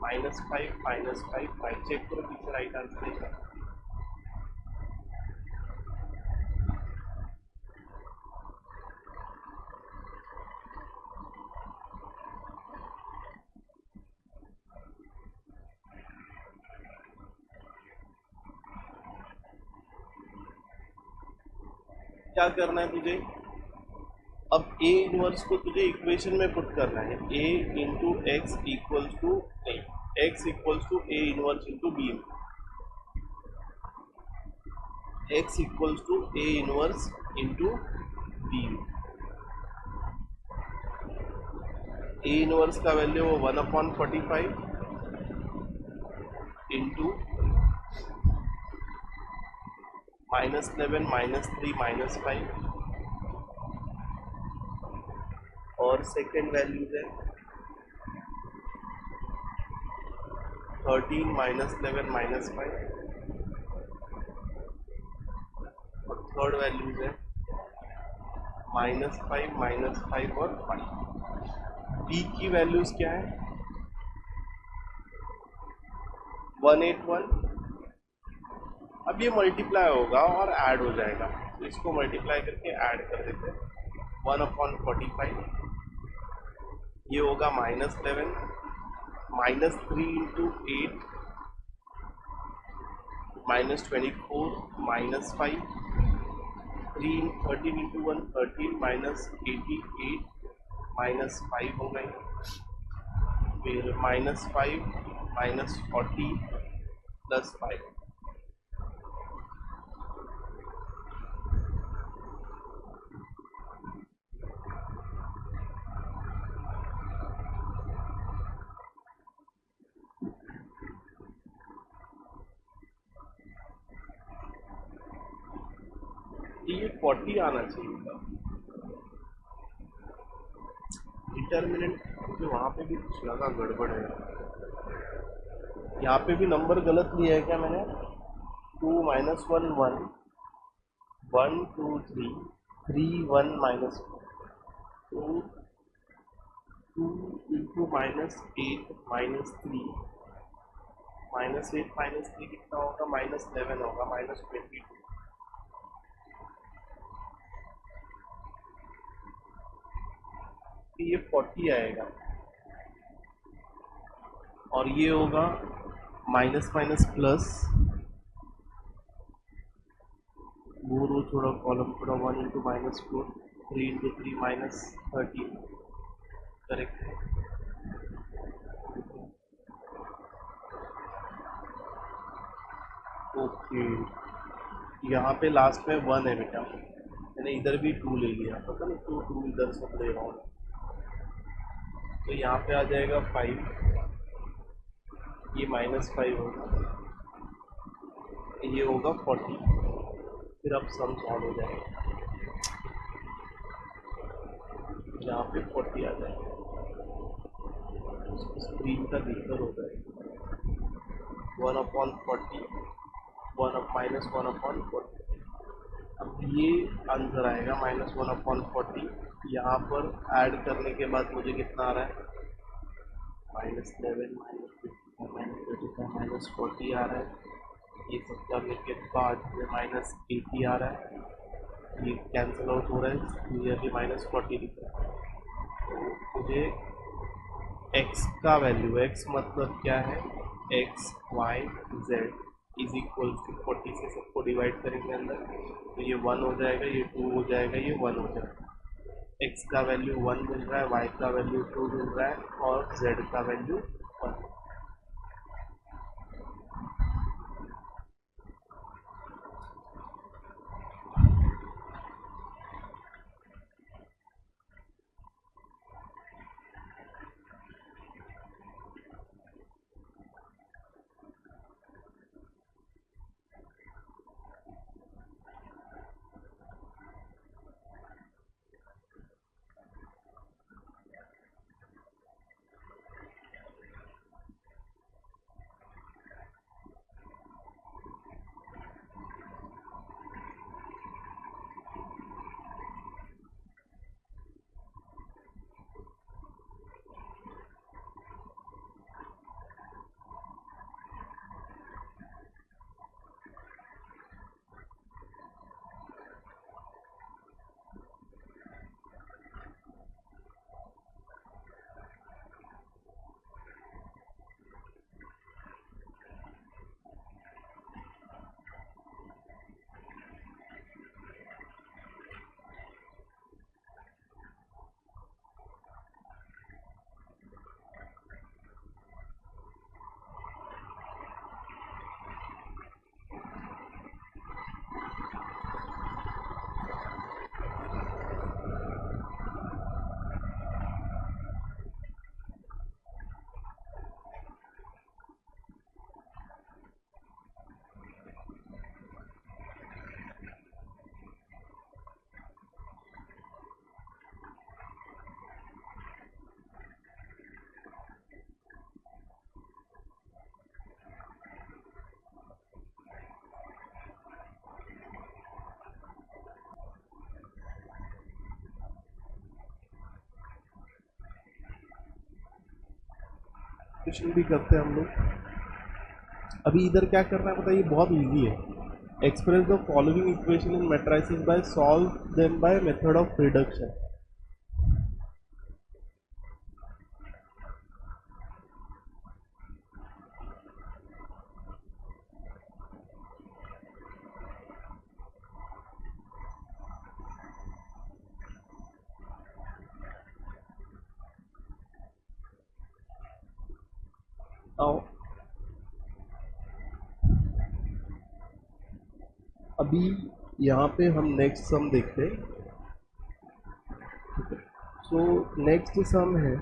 -5 5 चेक करो पीछे राइट आंसर है। क्या करना है तुझे, अब ए इनवर्स को तुझे इक्वेशन में पुट करना है, ए इंटू एक्स इक्वल्स टू नहीं, x equals to a inverse into b, x equals to a inverse into b. A inverse का वैल्यू 1/45 इंटू -11 -3 -5, और सेकेंड वैल्यूज है 13 -11 -5, और थर्ड वैल्यूज है -5 -5 और 5। बी की वैल्यूज क्या है 181। अब ये मल्टीप्लाई होगा और ऐड हो जाएगा, तो इसको मल्टीप्लाई करके ऐड कर देते हैं, 1/45, ये होगा -11 -3 इंटू 8 -24 -5, 13 इंटू 1 13 -88 -5 हो गए, फिर -5 -40 +5। ये 40 आना चाहिए था, डिटर्मिनेंट मुझे वहाँ पे भी कुछ लगा गड़बड़ है, यहाँ पे भी नंबर गलत लिया है क्या मैंने, 2 -1 1 1 2 3 3 1 -4, तो 2 इंटू -8 -3 -8 -3 कितना होगा -11 होगा -22, ये 40 आएगा, और ये होगा माइनस माइनस प्लस, वो रो थोड़ा कॉलम थोड़ा 1 इंटू -4 3 इंटू 3 -13, करेक्ट है। ओके, यहाँ पे लास्ट में 1 है बेटा, मैंने इधर भी 2 ले लिया, पता नहीं क्यों 2 इधर सब ले रहा हूँ, तो यहाँ पे आ जाएगा 5, ये -5 होगा, ये होगा 40, फिर अब सम सॉल्व हो जाएगा, यहाँ पे 40 आ जाएगा, स्क्रीन का दिक्कत होता है, 1/40 -1/40, अब ये आंसर आएगा -1/40, यहाँ पर ऐड करने के बाद मुझे कितना आ रहा है -11 -55 -40 आ रहा है, ये सब करने के बाद -80 आ रहा है, ये कैंसिल आउट हो रहा है, ये अभी -40 दिख रहा है, तो मुझे x का वैल्यू, x मतलब क्या है x y z is equal to 40 से सबको डिवाइड करेंगे अंदर, तो ये 1 हो जाएगा, ये 2 हो जाएगा, ये 1 हो जाएगा, x का वैल्यू 1 मिल रहा है, y का वैल्यू 2 मिल रहा है, और z का वैल्यू 1। सब्स्टिट्यूशन भी करते हैं हम लोग। अभी इधर क्या करना है बताइए, बहुत इजी है। Express the following equation in matrices by solve them by method of reduction. आओ अभी यहाँ पे हम नेक्स्ट सम देखते हैं। सो नेक्स्ट सम है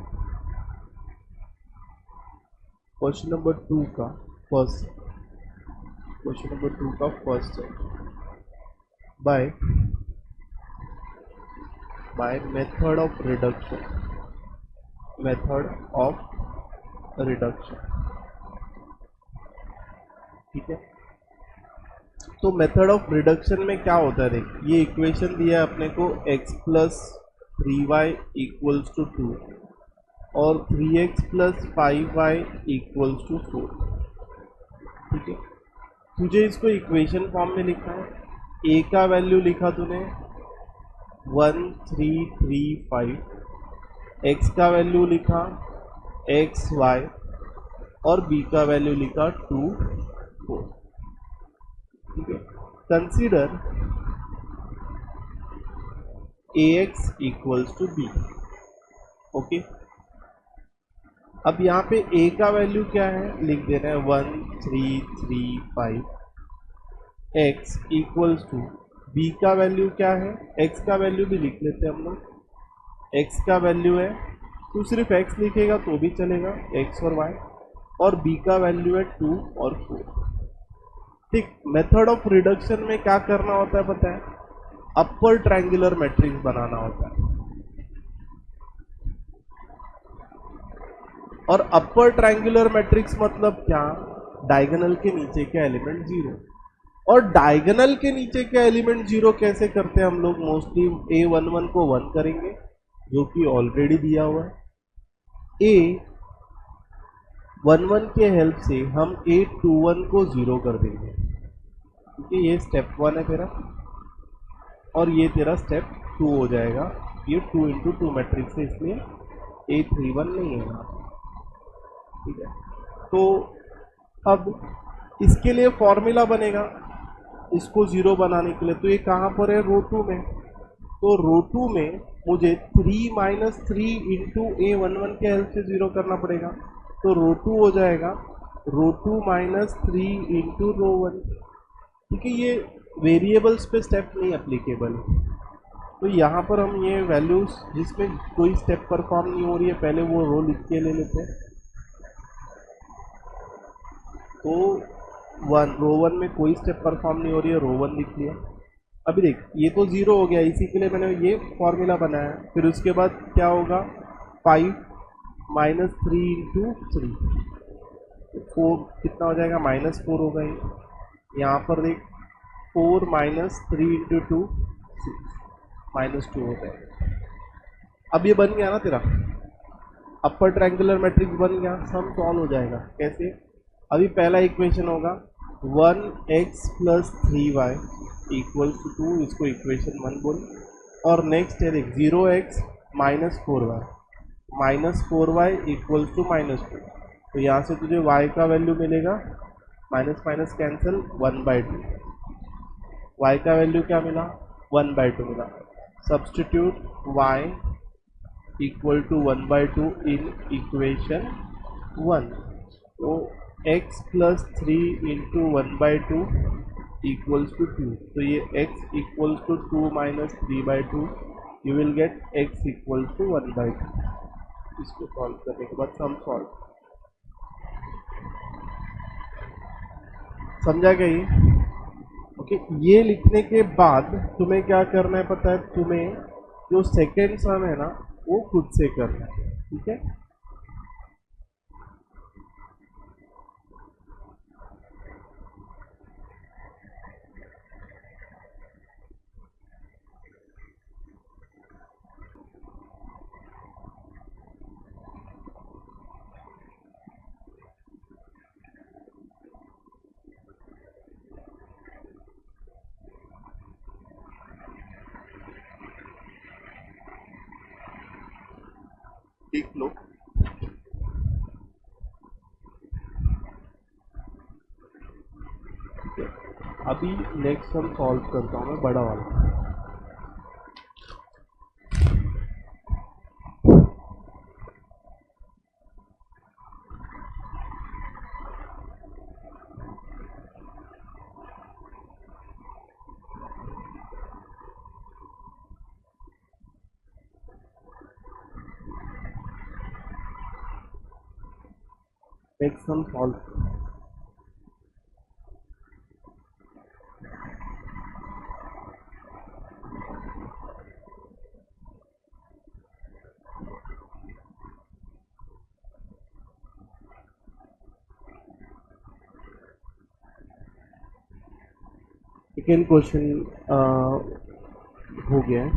क्वेश्चन नंबर 2 का फर्स्ट, क्वेश्चन नंबर 2 का फर्स्ट है bye method of reduction, method of reduction. ठीक है, तो मेथड ऑफ रिडक्शन में क्या होता है, देख ये इक्वेशन दिया है अपने को x plus 3y equals to 2 और 3x plus 5y equals to 4। ठीक है, तुझे इसको इक्वेशन फॉर्म में लिखना है। a का वैल्यू लिखा तूने 1335, x का वैल्यू लिखा x y और b का वैल्यू लिखा 2 4। ठीक है, consider ax equals to b। Okay, अब यहाँ पे a का वैल्यू क्या है लिख देना है 1335, x इक्वल्स टू b का वैल्यू क्या है, x का वैल्यू भी लिख लेते हैं हम लोग। x का वैल्यू है, तू सिर्फ x लिखेगा तो भी चलेगा, x और y, और b का वैल्यू है 2 और 4। ठीक, मेथड ऑफ रिडक्शन में क्या करना होता है पता है, अपर ट्रायंगुलर मैट्रिक्स बनाना होता है। और अपर ट्रायंगुलर मैट्रिक्स मतलब क्या, डायगोनल के नीचे के एलिमेंट 0। और डायगोनल के नीचे के एलिमेंट 0 कैसे करते हैं हम लोग, मोस्टली a11 को 1 करेंगे जो कि ऑलरेडी दिया हुआ है। a11 के हेल्प से हम a21 को 0 कर देंगे। ठीक है, ये स्टेप 1 है तेरा, और ये तेरा स्टेप 2 हो जाएगा। ये 2 इंटू 2 मैट्रिक्स है, इसलिए a31 नहीं है यहाँ। ठीक है, तो अब इसके लिए फॉर्मूला बनेगा इसको 0 बनाने के लिए। तो ये कहाँ पर है, रो 2 में। तो रो 2 में मुझे 3 माइनस 3 इंटू a11 के हेल्प से 0 करना पड़ेगा। तो रो 2 हो जाएगा रो 2 माइनस 3 इंटू रो 1। ठीक है, ये वेरिएबल्स पे स्टेप नहीं अप्लीकेबल है। तो यहाँ पर हम ये वैल्यूज जिसमें कोई स्टेप परफॉर्म नहीं हो रही है, पहले वो रो लिख के ले लेते हैं। तो रो 1 में कोई स्टेप परफॉर्म नहीं हो रही है, रो 1 लिख लिया। अभी देख ये तो 0 हो गया, इसी के लिए मैंने ये फॉर्मूला बनाया। फिर उसके बाद क्या होगा, 5 माइनस 3 इंटू 3, 4 कितना हो जाएगा, -4 होगा ये। यहाँ पर देख 4 माइनस 3 इंटू 2 6, -2 हो जाएगा। अब ये बन गया ना तेरा अपर ट्रायंगुलर मैट्रिक्स, बन गया, सम सॉल्व हो जाएगा। कैसे, अभी पहला इक्वेशन होगा 1x plus 3y equals to 2, इसको इक्वेशन 1 बोल। और नेक्स्ट है देख 0x minus 4y, -4y equals to -2। तो यहाँ से तुझे y का वैल्यू मिलेगा, माइनस माइनस कैंसिल 1/2। y का वैल्यू क्या मिला, 1/2 मिला। Substitute y equal to 1/2 in equation 1। तो x plus 3 into 1/2 equals to 2। तो ये x equals to 2 minus 3/2, you will get x equals to 1/2। इसको सॉल्व करने के बाद सम सॉल्व, समझा गया ये। ओके, ये लिखने के बाद तुम्हें क्या करना है पता है, तुम्हें जो सेकेंड सम है ना वो खुद से करना है। ठीक है, लिख लो। अभी नेक्स्ट हम सॉल्व करता हूँ मैं बड़ा वाला। नेक्स्ट हम सॉल्व सेकेंड क्वेश्चन हो गया है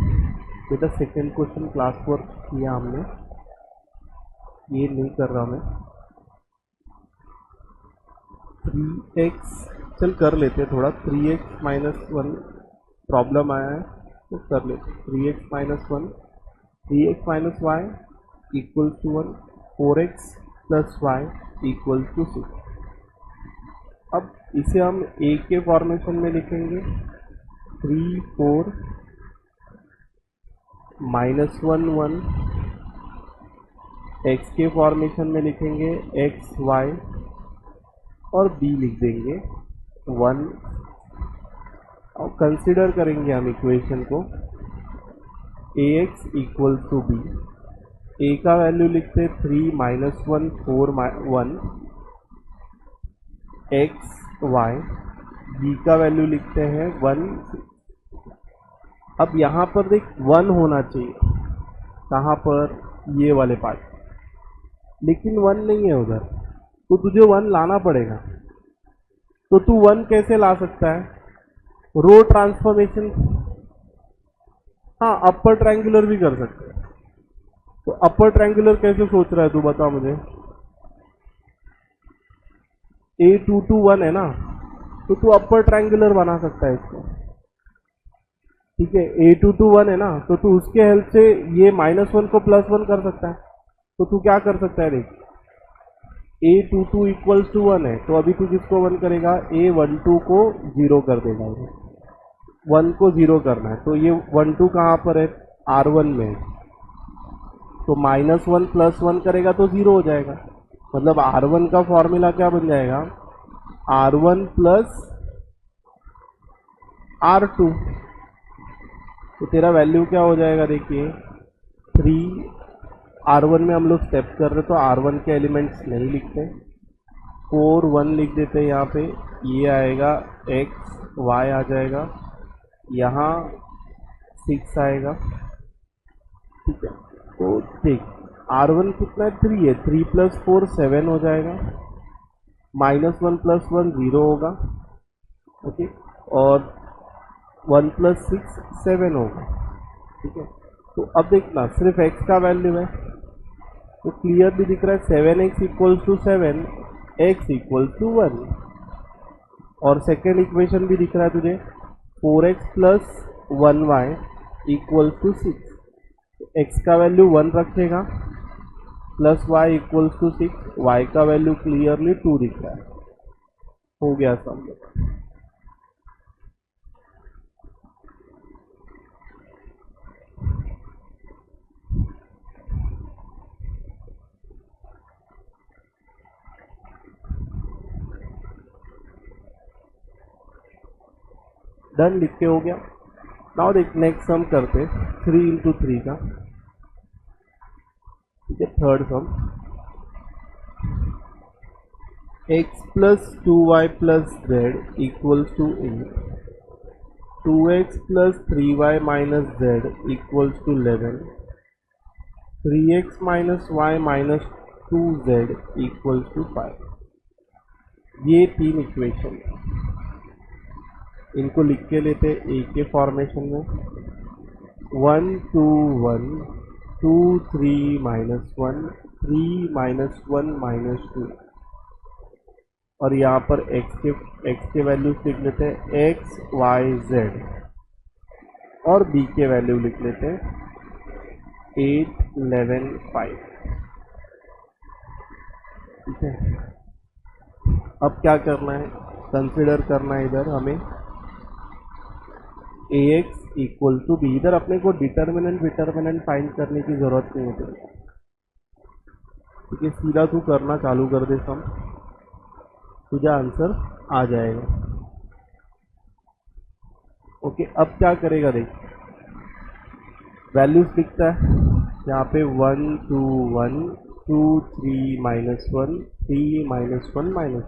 बेटा। सेकेंड क्वेश्चन क्लास वर्क किया हमने, ये नहीं कर रहा मैं। 3x चल कर लेते हैं थोड़ा। 3x माइनस 1 प्रॉब्लम आया है तो कर लेते हैं। 3x minus 1, 3x minus y equal to 1, 4x plus y equal to 6। अब इसे हम a के फॉर्मेशन में लिखेंगे। 3 4 माइनस 1 1, x के फॉर्मेशन में लिखेंगे x y और b लिख देंगे 1। और कंसिडर करेंगे हम इक्वेशन को ax equal to b। a का वैल्यू लिखते 3 माइनस 1 4 1 x y, b का वैल्यू लिखते हैं 1। अब यहाँ पर देख 1 होना चाहिए, कहाँ पर, ये वाले पार्ट, लेकिन 1 नहीं है उधर, तो तुझे 1 लाना पड़ेगा। तो तू 1 कैसे ला सकता है? रो ट्रांसफॉर्मेशन। हाँ, अपर ट्रायंगुलर भी कर सकते हैं। तो अपर ट्रायंगुलर कैसे सोच रहा है तू, बता मुझे। A2 है ना, तो तू अपर ट्रायंगुलर बना सकता है इसको। ठीक है, A2 है ना, तो तू उसके हेल्प से ये -1 को +1 कर सकता है। तो तू क्या कर सकता है देख, A22 इक्वल्स टू 1 है, तो अभी तू किसको 1 करेगा, A12 को 0 कर देगा। 1 को 0 करना है, तो ये 12 कहाँ पर है, R1 में है। तो -1 + 1 करेगा तो 0 हो जाएगा। मतलब R1 का फॉर्मूला क्या बन जाएगा, R1 + R2। तो तेरा वैल्यू क्या हो जाएगा देखिए, 3। R1 में हम लोग स्टेप कर रहे, तो R1 के एलिमेंट्स नहीं लिखते, 4 1 लिख देते हैं यहाँ पे। ये आएगा x y आ जाएगा, यहाँ 6 आएगा। ठीक है, तो देख R1 कितना है, 3 है, 3 + 4 7 हो जाएगा, -1 + 1 0 होगा। ओके, और 1 + 6 7 होगा। ठीक है, तो अब देखना सिर्फ x का वैल्यू है, तो क्लियरली दिख रहा है 7x equals to 7, x equals to 1। और सेकेंड इक्वेशन भी दिख रहा है तुझे, 4x + 1y equals to 6। x का वैल्यू 1 रखेगा, plus y equals to 6, y का वैल्यू क्लियरली 2 दिख रहा है। हो गया समझ। डन, लिख के हो गया। नाउ देख नेक्स्ट सम करते 3 × 3 का। ठीक है, third sum, x + 2y + z equals to 8, 2x + 3y - z equals to 11, 3x - y - 2z equals to 5। ये 3 इक्वेशन, इनको लिख के लेते a के फॉर्मेशन में, 1 2 1 2 3 -1 3 -1 -2। और यहाँ पर x के वैल्यूज लिख लेते हैं x y z, और b के वैल्यू लिख लेते हैं 8 11 5। ठीक है। अब क्या करना है, कंसिडर करना है इधर हमें ax इक्वल टू बी। इधर अपने को डिटर्मिनेंट फाइंड करने की जरूरत नहीं है, ठीक है। सीधा तू करना चालू कर दे सम, तुझे आंसर आ जाएगा। ओके, अब क्या करेगा देख, वैल्यूज लिखता है यहाँ पे 1 2 1 2 3 -1 3 -1 -2।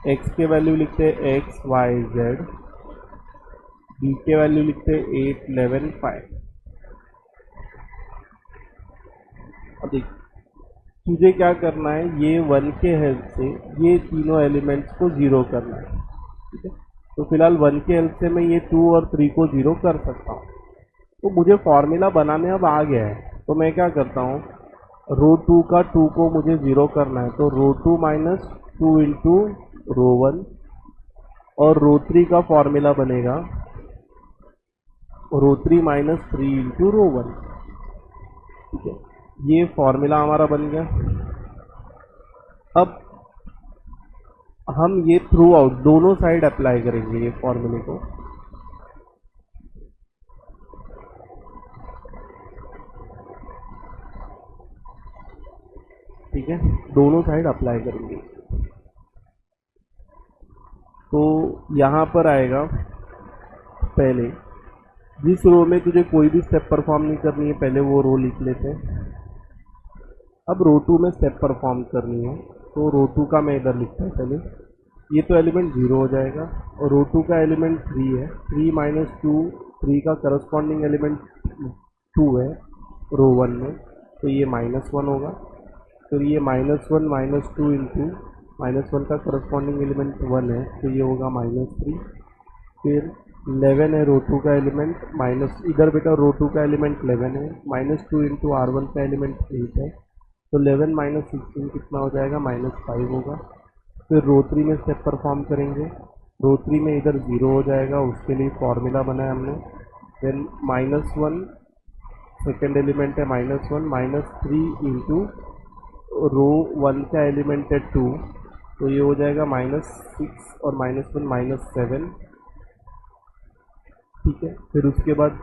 एक्स के वैल्यू लिखते हैं एक्स वाई जेड, बी के वैल्यू लिखते हैं 8 11 5। अब देख, तुझे क्या करना है, ये 1 के हेल्प से ये तीनों एलिमेंट्स को जीरो करना है, ठीक है। तो फिलहाल 1 के हेल्प से मैं ये 2 और 3 को जीरो कर सकता हूँ। तो मुझे फॉर्मूला बनाने अब आ गया है, तो मैं क्या करता हूँ, रो 2 का 2 को मुझे जीरो करना है, तो रो 2 माइनस 2 इंटू रो 1, और रो 3 का फॉर्मूला बनेगा रो 3 माइनस 3 इंटू रो 1, ठीक है। ये फॉर्मूला हमारा बन गया। अब हम ये थ्रू आउट दोनों साइड अप्लाई करेंगे ये फॉर्मूले को, ठीक है, दोनों साइड अप्लाई करेंगे। तो यहाँ पर आएगा, पहले जिस रो में तुझे कोई भी स्टेप परफॉर्म नहीं करनी है पहले वो रो लिख लेते हैं। अब रो 2 में स्टेप परफॉर्म करनी है, तो रो 2 का मैं इधर लिखता हूँ पहले। ये तो एलिमेंट 0 हो जाएगा, और रो 2 का एलिमेंट 3 है, 3 माइनस 2, 3 का करस्पॉन्डिंग एलिमेंट 2 है रो 1 में, तो ये -1 होगा। फिर ये -1 -2 इंटू -1 का करस्पॉन्डिंग एलिमेंट 1 है, तो ये होगा -3। फिर 11 है रो 2 का एलिमेंट, माइनस इधर बेटा रो 2 का एलिमेंट 11 है, -2 इंटू R1 का एलिमेंट 8 है, तो 11 माइनस 16 कितना हो जाएगा, -5 होगा। फिर रो 3 में स्टेप परफॉर्म करेंगे, रो 3 में इधर 0 हो जाएगा, उसके लिए फॉर्मूला बनाया हमने। देन -1 सेकेंड एलिमेंट है, -1 -3 इंटू रो 1 का एलिमेंट है 2, तो ये हो जाएगा -6 और -1 -7, ठीक है। फिर उसके बाद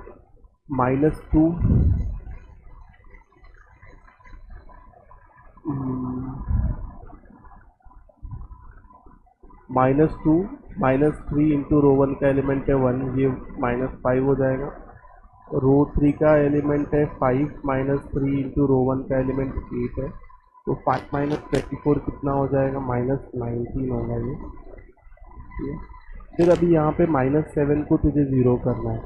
-2 -2 -3 इंटू रो 1 का एलिमेंट है 1, ये -5 हो जाएगा। रो 3 का एलिमेंट है 5 -3 इंटू रो 1 का एलिमेंट 8 है, तो 5 -24 कितना हो जाएगा, -19 होगा ये, ठीक है। फिर अभी यहाँ पे -7 को तुझे 0 करना है,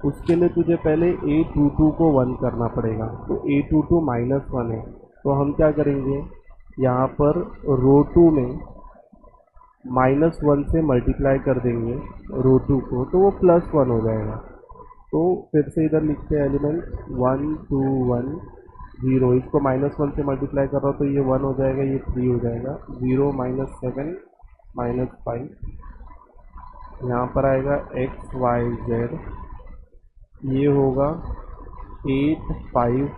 उसके लिए तुझे पहले A22 को 1 करना पड़ेगा, तो A22 -1 है, तो हम क्या करेंगे, यहाँ पर रो 2 में -1 से मल्टीप्लाई कर देंगे रो 2 को, तो वो +1 हो जाएगा। तो फिर से इधर लिखते हैं एलिमेंट 1 2 1 0, इसको -1 से मल्टीप्लाई कर रहा हूँ, तो ये 1 हो जाएगा, ये 3 हो जाएगा, 0 -7 -5। यहाँ पर आएगा x y z, ये होगा 8 5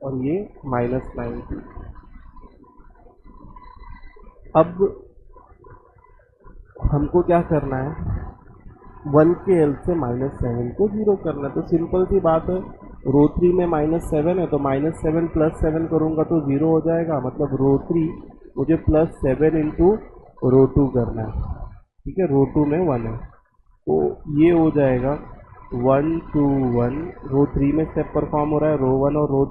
और ये -19। अब हमको क्या करना है, 1 के हेल्प से -7 को 0 करना है, तो सिंपल सी बात है, रो 3 में -7 है, तो -7 + 7 करूँगा तो 0 हो जाएगा, मतलब रो 3 मुझे +7 इंटू रो 2 करना है, ठीक है। रो 2 में 1 है, तो ये हो जाएगा 1 2 1, रो 3 में स्टेप परफॉर्म हो रहा है, रो 1 और रो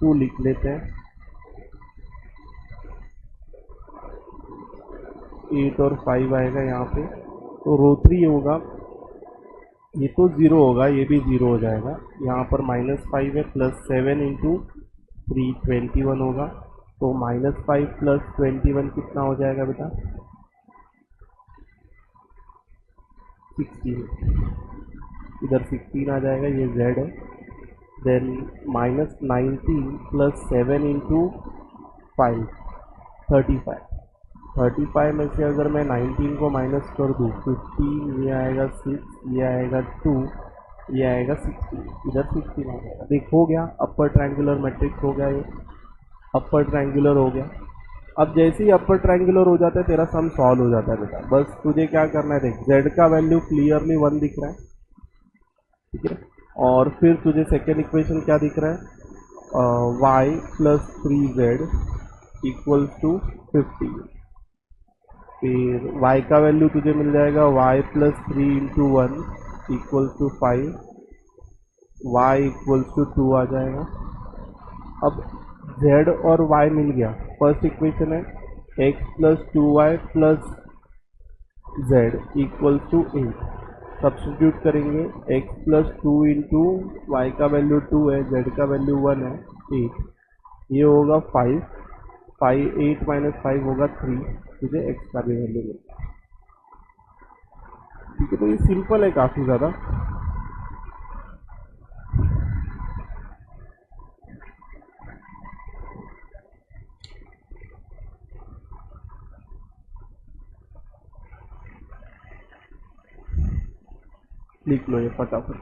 2 लिख लेते हैं, 8 और 5 आएगा यहाँ पे, तो रो 3 होगा, ये तो 0 होगा, ये भी 0 हो जाएगा, यहाँ पर -5 है, +7 इंटू 3 21 होगा, तो -5 + 21 कितना हो जाएगा बेटा, 16, इधर 16 आ जाएगा, ये z है। देन -19 + 7 इंटू 5 35, 35 में से अगर मैं 19 को माइनस कर दूँ, 15, ये आएगा 6, ये आएगा 2, ये आएगा 16, इधर 16 आ जाएगा। देख हो गया, अपर ट्रायंगुलर मैट्रिक्स हो गया ये। अपर ट्रायंगुलर हो गया। अब जैसे ही अपर ट्रायंगुलर हो जाता है तेरा सम सॉल्व हो जाता है बेटा। बस तुझे क्या करना है, देख z का वैल्यू क्लियरली 1 दिख रहा है, ठीक है। और फिर तुझे सेकेंड इक्वेशन क्या दिख रहा है, y plus 3z equals to 50। फिर y का वैल्यू तुझे मिल जाएगा y plus 3 into 1 equals to 5, y equals to 2 आ जाएगा। अब z और y मिल गया। फर्स्ट इक्वेशन है x plus 2y plus z equals to 8। Substitute करेंगे, x प्लस 2 इंटू वाई का वैल्यू 2 है, z का वैल्यू 1 है, 8। ये होगा 5, 8 माइनस 5 होगा 3। तुझे x का भी वैल्यू मिलेगा, ठीक है। तो ये सिंपल है काफ़ी ज़्यादा। लिख लो ये फटाफट।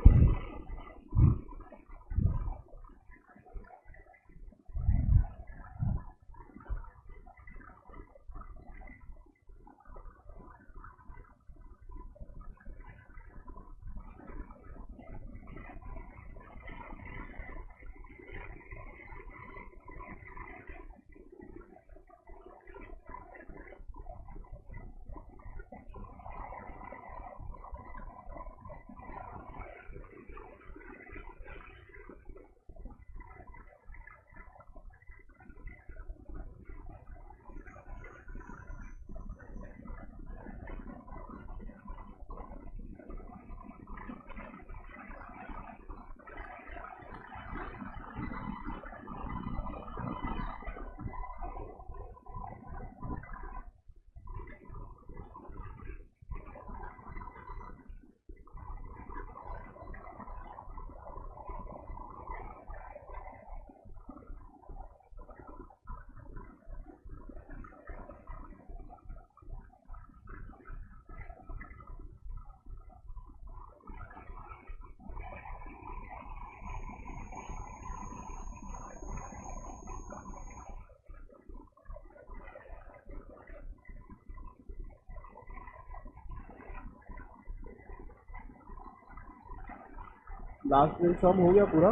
लास्ट में सम हो गया पूरा।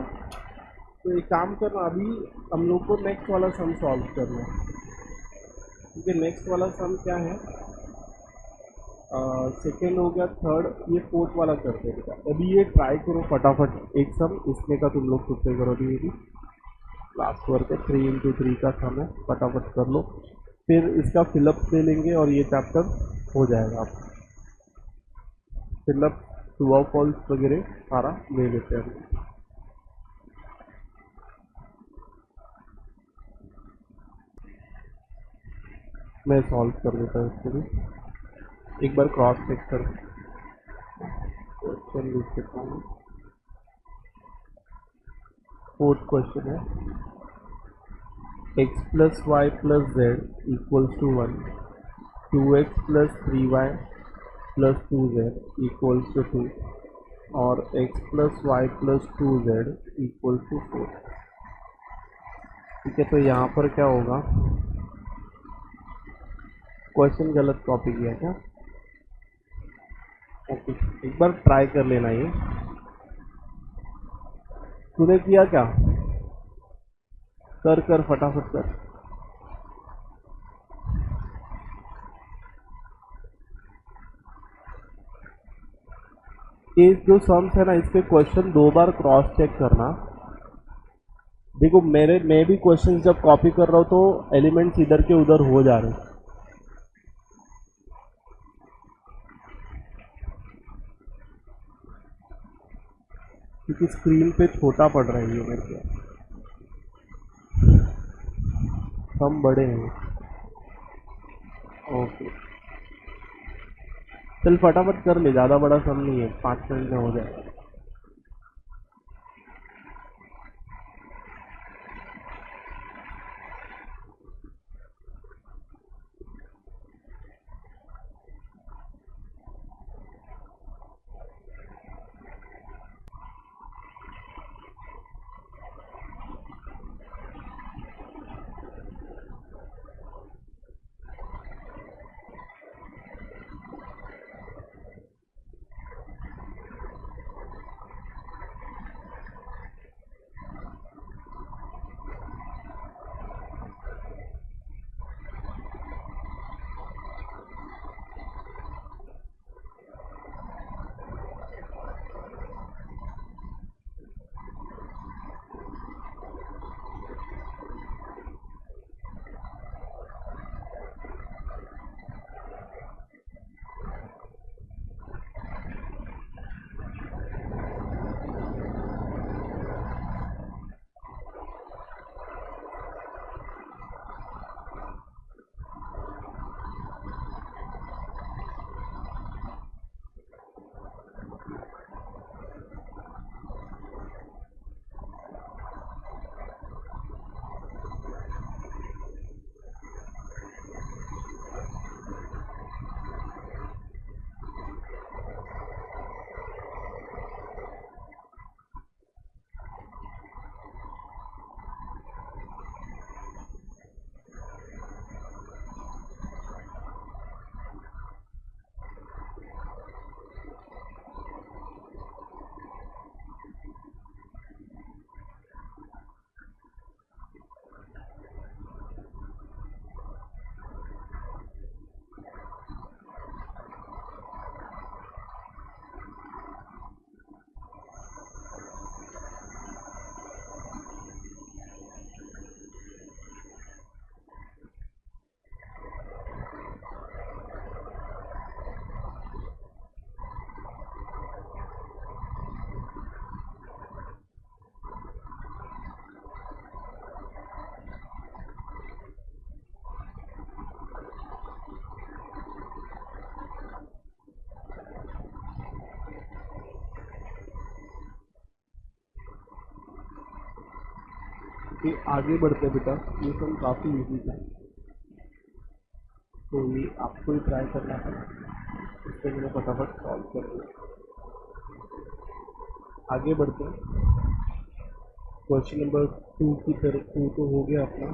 तो एक काम करना, अभी हम लोग को नेक्स्ट वाला सम सॉल्व करना है, ठीक है। नेक्स्ट वाला सम क्या है, सेकेंड हो गया, थर्ड, ये फोर्थ वाला करते हैं बेटा। अभी ये ट्राई करो फटाफट, एक सम इसमें का तुम लोग खुद से करो। अभी भी लास्ट वर्क है, 3 इंटू 3 का सम है, फटाफट कर लो। फिर इसका फिलअप ले लेंगे और ये चैप्टर हो जाएगा। आप फिलअप ट्रू और फॉल्स वगैरह सारा ले लेते हैं। मैं सॉल्व कर देता हूँ इसको भी, एक बार क्रॉस चेक कर क्वेश्चन लिख सकता हूँ। फोर्थ क्वेश्चन है, x plus y plus Z equals to 1, 2x plus 3y plus 2z equals to 2 और x plus y plus 2z equals to 4, ठीक है। तो यहाँ पर क्या होगा, क्वेश्चन गलत कॉपी किया क्या, ओके। एक बार ट्राई कर लेना, ये तूने किया क्या, कर कर फटाफट कर। ये जो सम्स है ना, इस पे क्वेश्चन 2 बार क्रॉस चेक करना। देखो मैं भी क्वेश्चन जब कॉपी कर रहा हूँ तो एलिमेंट्स इधर के उधर हो जा रहे हैं, क्योंकि स्क्रीन पे छोटा पड़ रहा है ये मेरे को, हम बड़े हैं। ओके चल फटाफट कर ले, ज़्यादा बड़ा सम नहीं है, 5 मिनट में हो जाएगा। ओके, आगे बढ़ते बेटा। ये सम काफ़ी इजी था, तो ये आपको ही ट्राई करना है। इससे मैंने फटाफट सॉल्व कर दिया। आगे बढ़ते हैं क्वेश्चन नंबर 2 की तरफ। 2 तो हो गया अपना।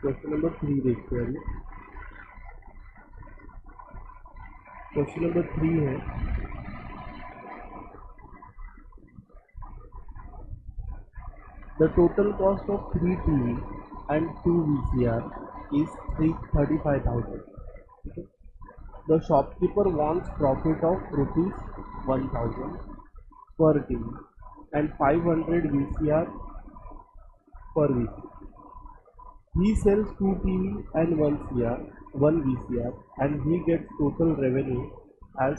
क्वेश्चन नंबर 3 देखते हैं अभी। क्वेश्चन नंबर 3 है, the total cost of 3 TV and 2 VCR is 35,000. The shopkeeper wants profit of ₹1,000 per TV and 500 VCR per week. He sells 2 TV and 1 VCR and he gets total revenue as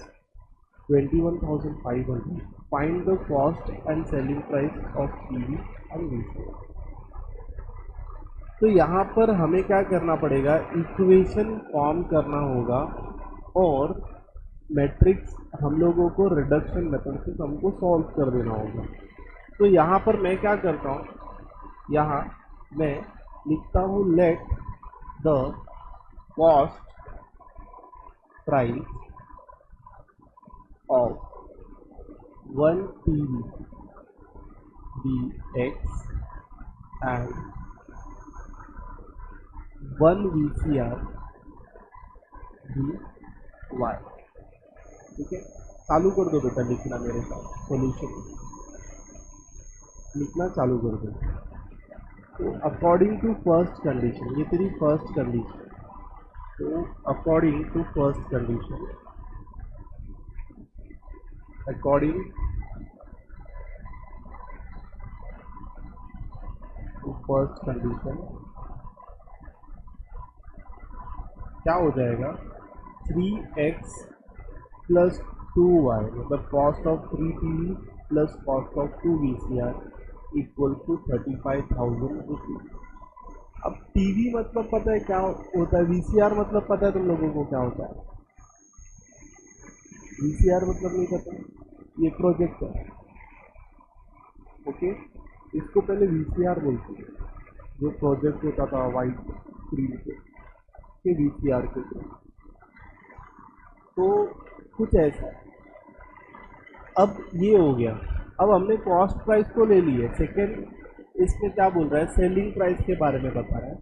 21,500. Find the cost and selling price of TV and VCR. तो यहाँ पर हमें क्या करना पड़ेगा, equation form करना होगा और मैट्रिक्स हम लोगों को रिडक्शन मेथड से हमको सॉल्व कर देना होगा। तो यहाँ पर मैं क्या करता हूँ, यहाँ मैं लिखता हूँ let the cost price of 1 TV be X and 1 VCR be Y। ठीक है, चालू कर दो बेटा लिखना, मेरे साथ सॉल्यूशन लिखना चालू कर दो। तो अकॉर्डिंग टू फर्स्ट कंडीशन, ये तेरी फर्स्ट कंडीशन, तो according to first condition, according to first condition क्या हो जाएगा, 3x प्लस 2y, मतलब cost of 3 TV plus cost of 2 VCR equal to 35,000 rupees. अब टीवी मतलब पता है क्या होता है, VCR मतलब पता है तुम लोगों को क्या होता है, VCR मतलब नहीं पता, ये प्रोजेक्टर। ओके, इसको पहले VCR बोलते हैं, जो प्रोजेक्ट होता था वाइट स्क्रीन पे, के VCR के थ्रू। तो कुछ ऐसा है। अब ये हो गया, अब हमने कॉस्ट प्राइस तो ले ली है। सेकेंड इसमें क्या बोल रहा है, सेलिंग प्राइस के बारे में बता रहा है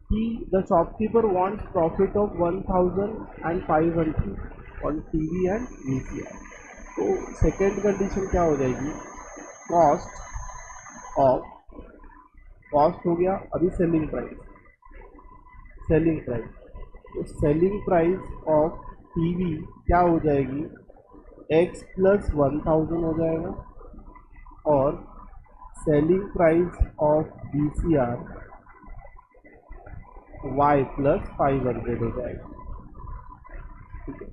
कि the shopkeeper wants profit of 1,500 on TV and VCR। तो सेकेंड कंडीशन क्या हो जाएगी, कॉस्ट ऑफ, कॉस्ट हो गया, अभी सेलिंग प्राइस, सेलिंग प्राइस, तो सेलिंग प्राइस ऑफ TV क्या हो जाएगी, x प्लस 1,000 हो जाएगा, और selling price of VCR y plus 500 हो जाएगा। ठीक है,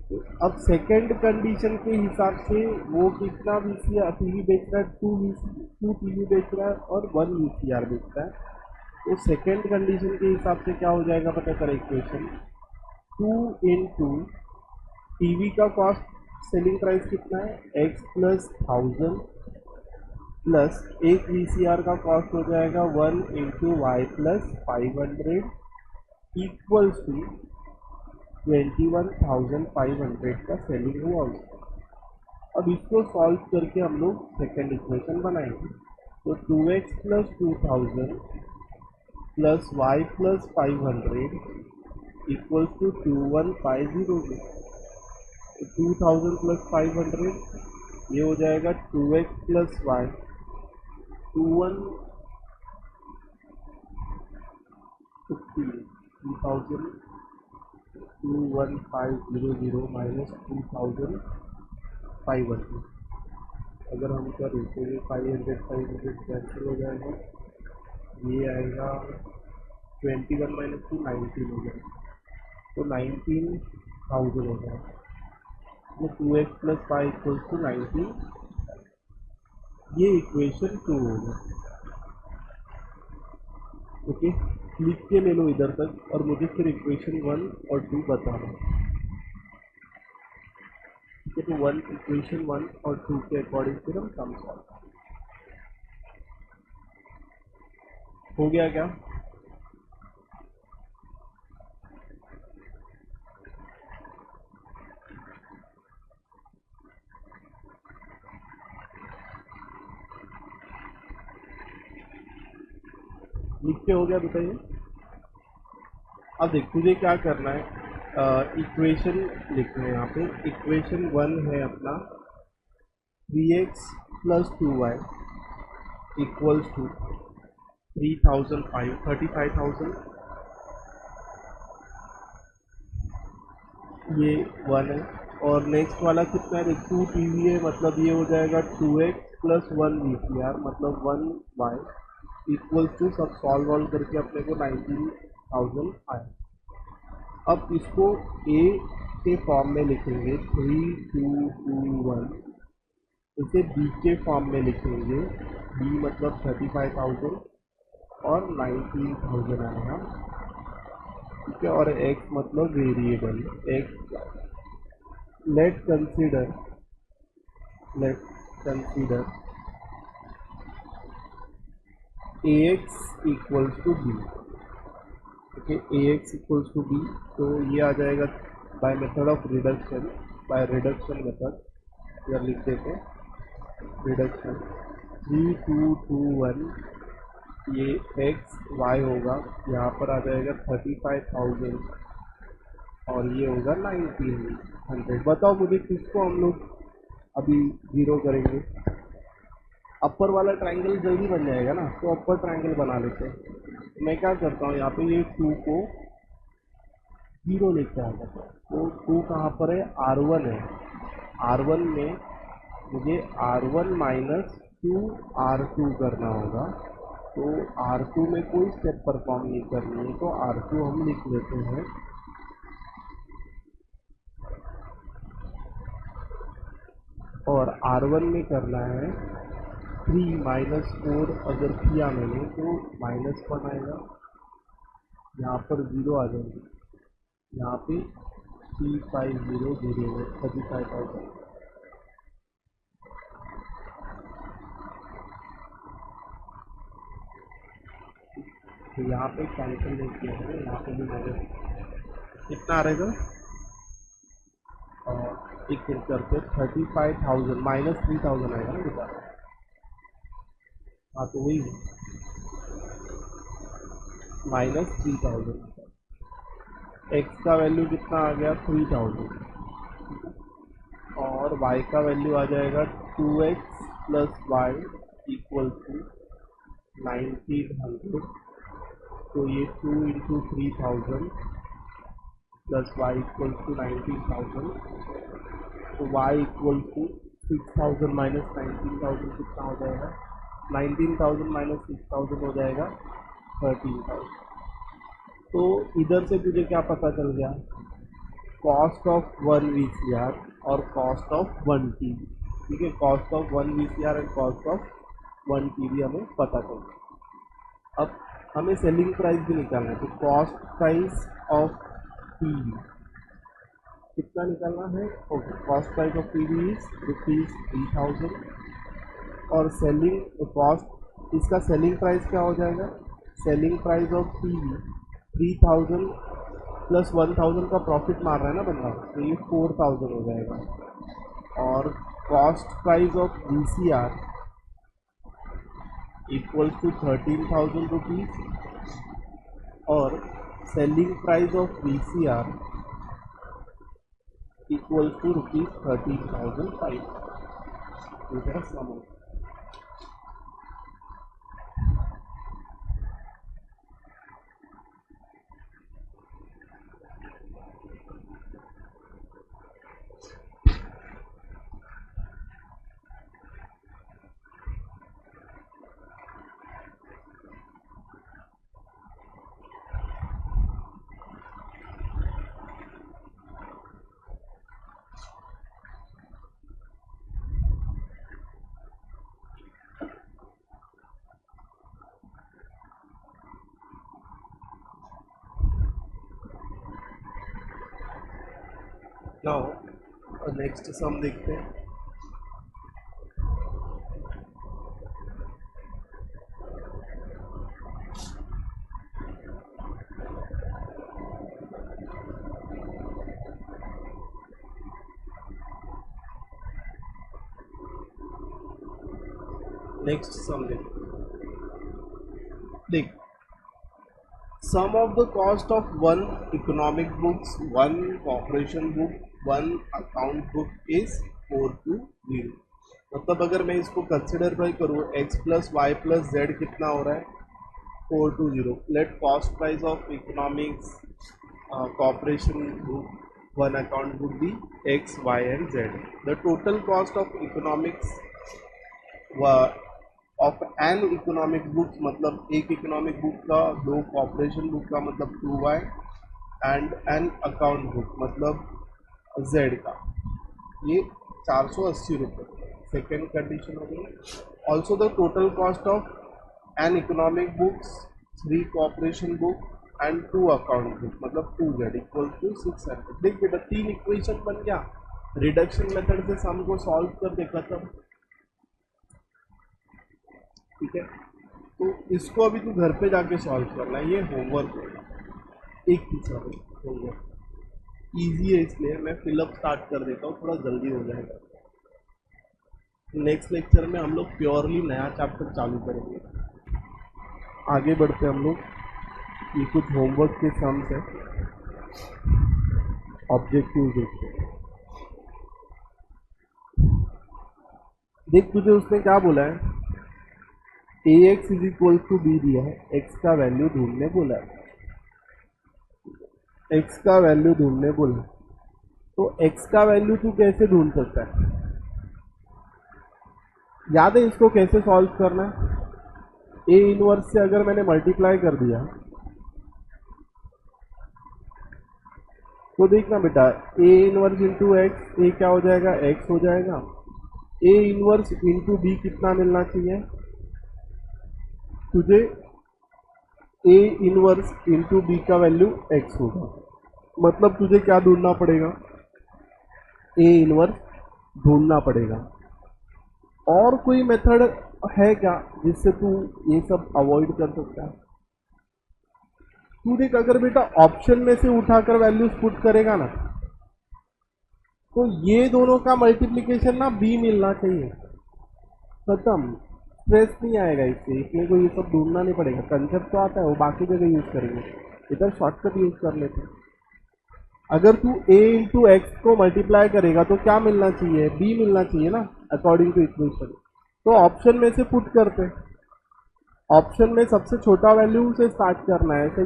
तो अब सेकेंड कंडीशन के हिसाब से वो कितना VCR TV बेच रहा है, 2 TV बेच रहा है और 1 VCR बेच रहा है। तो सेकेंड कंडीशन के हिसाब से क्या हो जाएगा पता कर, इक्वेशन 2 इंटू TV का कॉस्ट सेलिंग प्राइस कितना है, x प्लस 1000 प्लस एक VCR का कॉस्ट हो जाएगा 1 into y plus 500 equals to 21,500 का सेलिंग हुआ उसका। अब इसको सॉल्व करके हम लोग सेकेंड इक्वेशन बनाएंगे। तो 2x plus 2000 plus y plus 500 equals to 2150। 2000 plus 500 ये हो जाएगा 2x प्लस वाई, 2150 माइनस 2500। अगर हम करें तो ये 500 कैंसिल हो जाएगा, ये आएगा 21 माइनस 2 19 हो जाएगा, तो 19,000 हो जाएगा। 2x प्लस 5 इक्वल्स टू 19, ये इक्वेशन 2 होगा। ओके, लिख के ले लो इधर तक और मुझे फिर इक्वेशन 1 और 2 बताना। ठीक है, तो इक्वेशन 1 और 2 के अकॉर्डिंग फिर हम सम सॉल्व। हो गया क्या? लिख के हो गया बताइए। अब देख तुझे क्या करना है, इक्वेशन लिखना है यहाँ पे। इक्वेशन 1 है अपना 3x plus 2y equals to 35,000 ये 1 है। और नेक्स्ट वाला कितना है? 2 TV है, मतलब ये हो जाएगा 2x प्लस 1 VCR मतलब 1y इक्वल्स टू, सब सॉल्व वॉल्व करके अपने को 19,000 आए। अब इसको a के फॉर्म में लिखेंगे 3,2,2,1, इसे b के फॉर्म में लिखेंगे, b मतलब 35,000 और 19,000 आएगा, ठीक है। और x मतलब variable x। Let consider ax equals to b, okay. ax equals to b, तो ये आ जाएगा by method of reduction, by reduction method. या लिख देते हैं रिडक्शन 3,2,2,1, ये x y होगा, यहाँ पर आ जाएगा 35,000 और ये होगा 1900। बताओ मुझे किसको हम लोग अभी जीरो करेंगे? अपर वाला ट्रायंगल जल्दी बन जाएगा ना, तो अपर ट्रायंगल बना लेते हैं। मैं क्या करता हूँ, यहाँ पे ये 2 को जीरो लेके आ जाता हूँ। तो 2 कहाँ पर है? R1 है। R1 में मुझे R1 माइनस 2R2 करना होगा, तो R2 में कोई स्टेप परफॉर्म नहीं करनी है, तो R2 हम लिख लेते हैं। और R1 में करना है 3 माइनस 4, अगर किया मैंने तो -1 आएगा, यहाँ पर 0 आ जाएंगे, यहाँ पे 350 0 35,000। तो यहाँ पे कैंसिल नहीं किया है, यहाँ पे भी माइनस कितना आ रहेगा? और एक मिनट करके 35,000 माइनस 3,000 आएगा ना बेटा। हाँ तो वही -3,000। एक्स का वैल्यू कितना आ गया? 3,000। और y का वैल्यू आ जाएगा 2x plus y equal to 1900। तो ये 2 into 3,000 plus y equal to 19,000, तो y इक्वल टू 6,000 माइनस 19,000 कितना हो जाएगा? 19,000 माइनस 6,000 हो जाएगा 13,000। तो इधर से तुझे क्या पता चल गया? कॉस्ट ऑफ 1 VCR और कॉस्ट ऑफ 1 TV, ठीक है। Cost of 1 VCR and cost of 1 TV हमें पता चल गया। अब हमें सेलिंग प्राइस भी निकालना है, तो कॉस्ट प्राइस ऑफ TV कितना निकालना है? Okay, cost price of TV is ₹3,000 और सेलिंग कॉस्ट, इसका सेलिंग प्राइस क्या हो जाएगा? Selling price of TV 3,000 plus 1,000 का प्रॉफिट मार रहा है ना बंदा, तो ये 4,000 हो जाएगा। और cost price of VCR equals to 13,000 rupees और selling price of VCR equals to ₹13,500। ये मेरा सम है। नाउ नेक्स्ट सम देखते हैं। नेक्स्ट सम देख sum of the cost of one economic books, one corporation book, one account book is 420. मतलब अगर मैं इसको कंसिडर बाई करूँ x plus y plus z कितना हो रहा है 420. Let cost price of economics cooperation book one account book be x y and z. The total cost of economics of an economic book मतलब एक economic book का, दो corporation book का मतलब 2y and an account book मतलब z का ये 480 रुपये. सेकेंड कंडीशन हो गई. Also the total cost of an economic books, 3 cooperation book and 2 account book मतलब 2z इक्वल टू 600. देख बेटा 3 इक्वेशन बन गया. रिडक्शन मेथड से सम को सॉल्व कर देखा तब. ठीक है, तो इसको अभी तू घर पे जाके सॉल्व करना है. ये होमवर्क होगा, एक ही होमवर्क. ईजी है इसलिए मैं फिलअप स्टार्ट कर देता हूँ, थोड़ा जल्दी हो जाएगा. नेक्स्ट लेक्चर में हम लोग प्योरली नया चैप्टर चालू करेंगे. आगे बढ़ते हम लोग. ये कुछ होमवर्क के सम्स है, ऑब्जेक्टिव देखते हैं. देख तुझे उसने क्या बोला है, ax is equal to b दिया है, x का वैल्यू ढूंढने बोला है. x का वैल्यू ढूंढने बोला. तो x का वैल्यू तू कैसे ढूंढ सकता है? याद है इसको कैसे सॉल्व करना है? a इनवर्स से अगर मैंने मल्टीप्लाई कर दिया तो देखना बेटा a इनवर्स इंटू एक्स, ए क्या हो जाएगा x हो जाएगा. a इनवर्स इंटू बी कितना मिलना चाहिए तुझे? a इनवर्स इंटू बी का वैल्यू x होगा. मतलब तुझे क्या ढूंढना पड़ेगा? a इनवर्स ढूंढना पड़ेगा. और कोई मेथड है क्या जिससे तू ये सब अवॉइड कर सकता है? तू देख अगर बेटा ऑप्शन में से उठाकर वैल्यूज पुट करेगा ना तो ये दोनों का मल्टीप्लिकेशन ना b मिलना चाहिए. खत्म. स्ट्रेस नहीं आएगा इससे, इसमें कोई ये सब ढूंढना नहीं पड़ेगा. कंसेप्ट तो आता है, वो बाकी जगह यूज करेंगे, इधर शॉर्टकट यूज कर लेते हैं. अगर तू a इंटू एक्स को मल्टीप्लाई करेगा तो क्या मिलना चाहिए? b मिलना चाहिए ना अकॉर्डिंग टू इक्वेशन. तो ऑप्शन में से पुट करते. ऑप्शन में सबसे छोटा वैल्यू से स्टार्ट करना है, ऐसे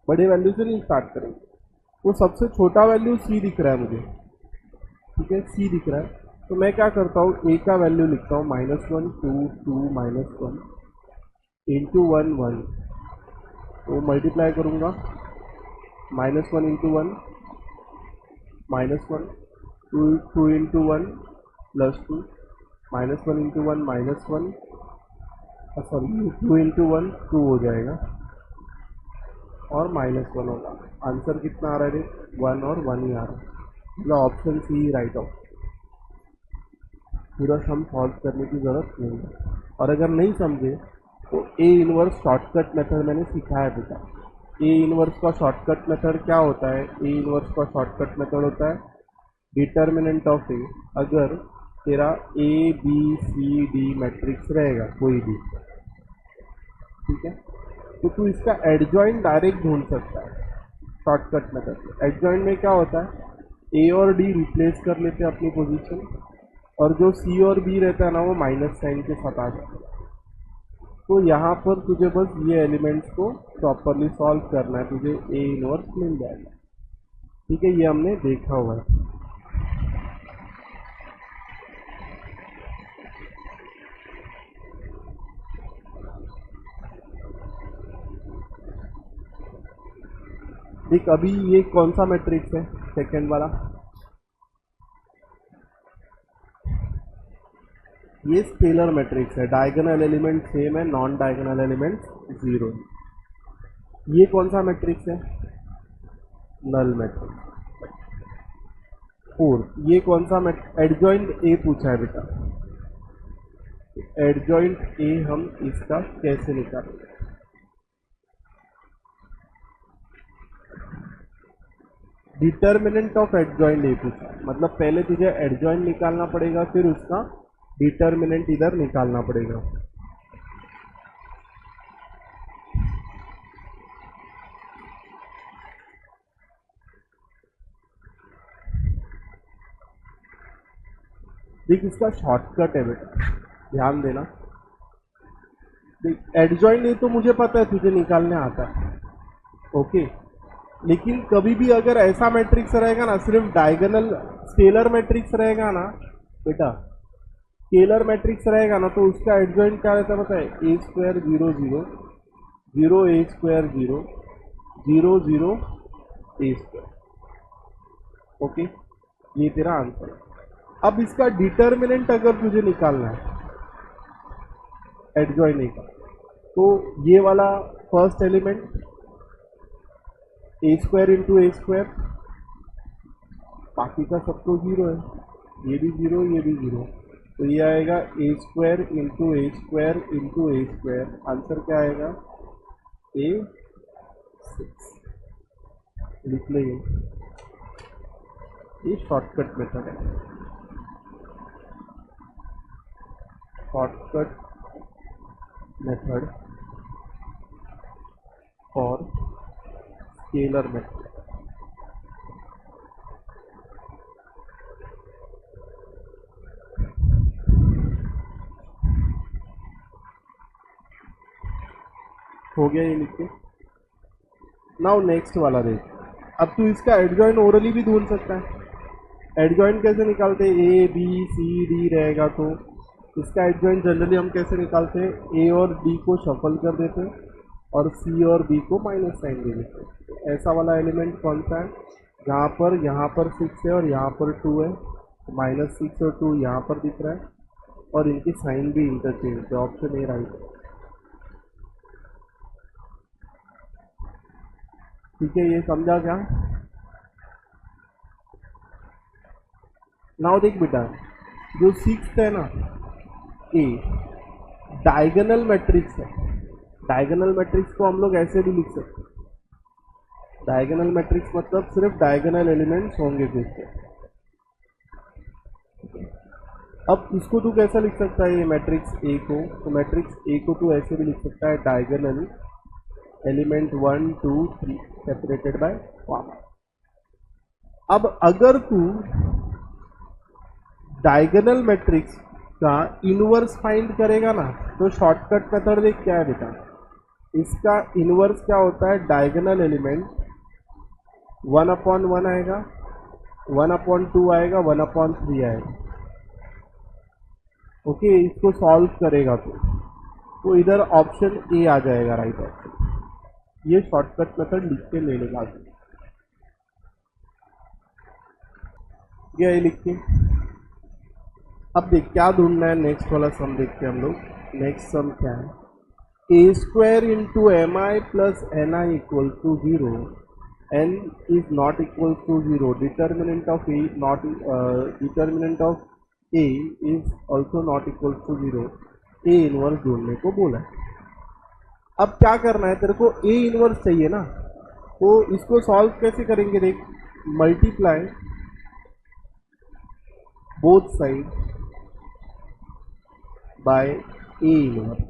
बड़े वैल्यू से नहीं स्टार्ट करेंगे. तो सबसे छोटा वैल्यू c दिख रहा है मुझे. ठीक है, c दिख रहा है. तो मैं क्या करता हूँ, a का वैल्यू लिखता हूँ -1 2 2 -1 इंटू 1 1. तो मल्टीप्लाई करूँगा -1 into 1 -1 2 into 1 +2 -1 into 1 -1 sorry 2 into 1 2 हो जाएगा और -1 होगा. आंसर कितना आ रहा है? 1 और 1 ही आ रहा है. मतलब ऑप्शन सी राइट ऑफ. पूरा सम सॉल्व करने की ज़रूरत नहीं है. और अगर नहीं समझे तो ए इनवर्स शॉर्टकट मेथड मैंने सिखाया बेटा. ए इनवर्स का शॉर्टकट मेथड क्या होता है? ए इनवर्स का शॉर्टकट मेथड होता है डिटर्मिनेंट ऑफ ए. अगर तेरा a b c d matrix रहेगा कोई भी, ठीक है, तो तू इसका एडजॉइंट डायरेक्ट ढूंढ सकता है शॉर्टकट मेथड. एडजॉइंट में क्या होता है, ए और डी रिप्लेस कर लेते हैं अपनी पोजीशन, और जो सी और बी रहता है ना वो माइनस साइन के साथ आ जाता है. तो यहाँ पर तुझे बस ये एलिमेंट्स को प्रॉपरली सॉल्व करना है, तुझे ए इनवर्स मिल जाएगा. ठीक है, ये हमने देखा हुआ है. देख अभी ये कौन सा मैट्रिक्स है? सेकेंड वाला. ये स्केलर मैट्रिक्स है. डायगोनल एलिमेंट सेम है, नॉन डायगोनल एलिमेंट 0. ये कौन सा मैट्रिक्स है? Null matrix. 4. ये कौन सा एडजॉइंट ए पूछा है बेटा. एडजॉइंट ए हम इसका कैसे निकालेंगे? डिटर्मिनेंट ऑफ एडजॉइंट ए पूछा, मतलब पहले तुझे एडजॉइंट निकालना पड़ेगा, फिर उसका डिटर्मिनेंट इधर निकालना पड़ेगा. देख इसका शॉर्टकट है बेटा, ध्यान देना। देख एडजॉइन नहीं तो मुझे पता है तुझे निकालने आता है, ओके। लेकिन कभी भी अगर ऐसा मैट्रिक्स रहेगा ना, सिर्फ डायगोनल स्केलर मैट्रिक्स रहेगा ना बेटा, स्केलर मैट्रिक्स रहेगा ना, तो उसका एडजॉइन क्या रहता है पता है, A square 0 0 0 A square 0 0 0 A square, okay. ये तेरा आंसर है। अब इसका डिटर्मिनेंट अगर तुझे निकालना है एडजॉइनिंग का, तो ये वाला फर्स्ट एलिमेंट ए स्क्वायर इंटू ए स्क्वायर, बाकी का सब तो जीरो है, ये भी जीरो ये भी जीरो, तो ये आएगा A square into A square into A square, answer क्या आएगा ए 6। लिख लेंगे, ये शॉर्टकट मेथड है, shortcut method for scalar method. हो गया ये लिख के। नाउ नेक्स्ट वाला देख, अब तू इसका एडजॉइन ओरली भी ढूंढ सकता है। एडजॉइन कैसे निकालते हैं, ए बी सी डी रहेगा, तो इसका एडजॉइन जनरली हम कैसे निकालते हैं, ए और डी को शफल कर देते हैं और सी और बी को माइनस साइन दे देते हैं। तो ऐसा वाला एलिमेंट कौन सा है, यहाँ पर 6 है और यहाँ पर 2 है, तो -6 और 2 यहाँ पर दिख रहा है और इनकी साइन भी इंटरचेंज है, ऑप्शन ए राइट है। ठीक है, ये समझा क्या। नाउ देख बेटा, जो 6 है ना ए, डायगोनल मैट्रिक्स है। डायगोनल मैट्रिक्स को हम लोग ऐसे भी लिख सकते हैं, डायगोनल मैट्रिक्स मतलब सिर्फ डायगोनल एलिमेंट्स होंगे इसके। अब इसको तू कैसा लिख सकता है, ये मैट्रिक्स ए को, तो मैट्रिक्स ए को तू ऐसे भी लिख सकता है, डायगोनल एलिमेंट 1 2 3 सेपरेटेड बाय 1। अब अगर तू डायगोनल मैट्रिक्स का इनवर्स फाइंड करेगा ना, तो शॉर्टकट मेथड देख क्या है बेटा, इसका इनवर्स क्या होता है, डायगोनल एलिमेंट 1/1 आएगा, 1/2 आएगा, 1/3 आएगा, ओके। इसको सॉल्व करेगा तो इधर ऑप्शन ए आ जाएगा, राइट ऑप्शन। ये शॉर्टकट मेथड लिख के ले लेगा, ये लिख के। अब देख क्या ढूंढना है, नेक्स्ट वाला सम देखते हैं हम लोग। नेक्स्ट सम क्या है, A square into M I plus N I equal to 0, N is not equal to 0, determinant of A not, determinant of A is also not equal to 0, A inverse ढूंढने को बोला है। अब क्या करना है, तेरे को ए इनवर्स चाहिए ना, तो इसको सॉल्व कैसे करेंगे, देख multiply both side bye A inverse.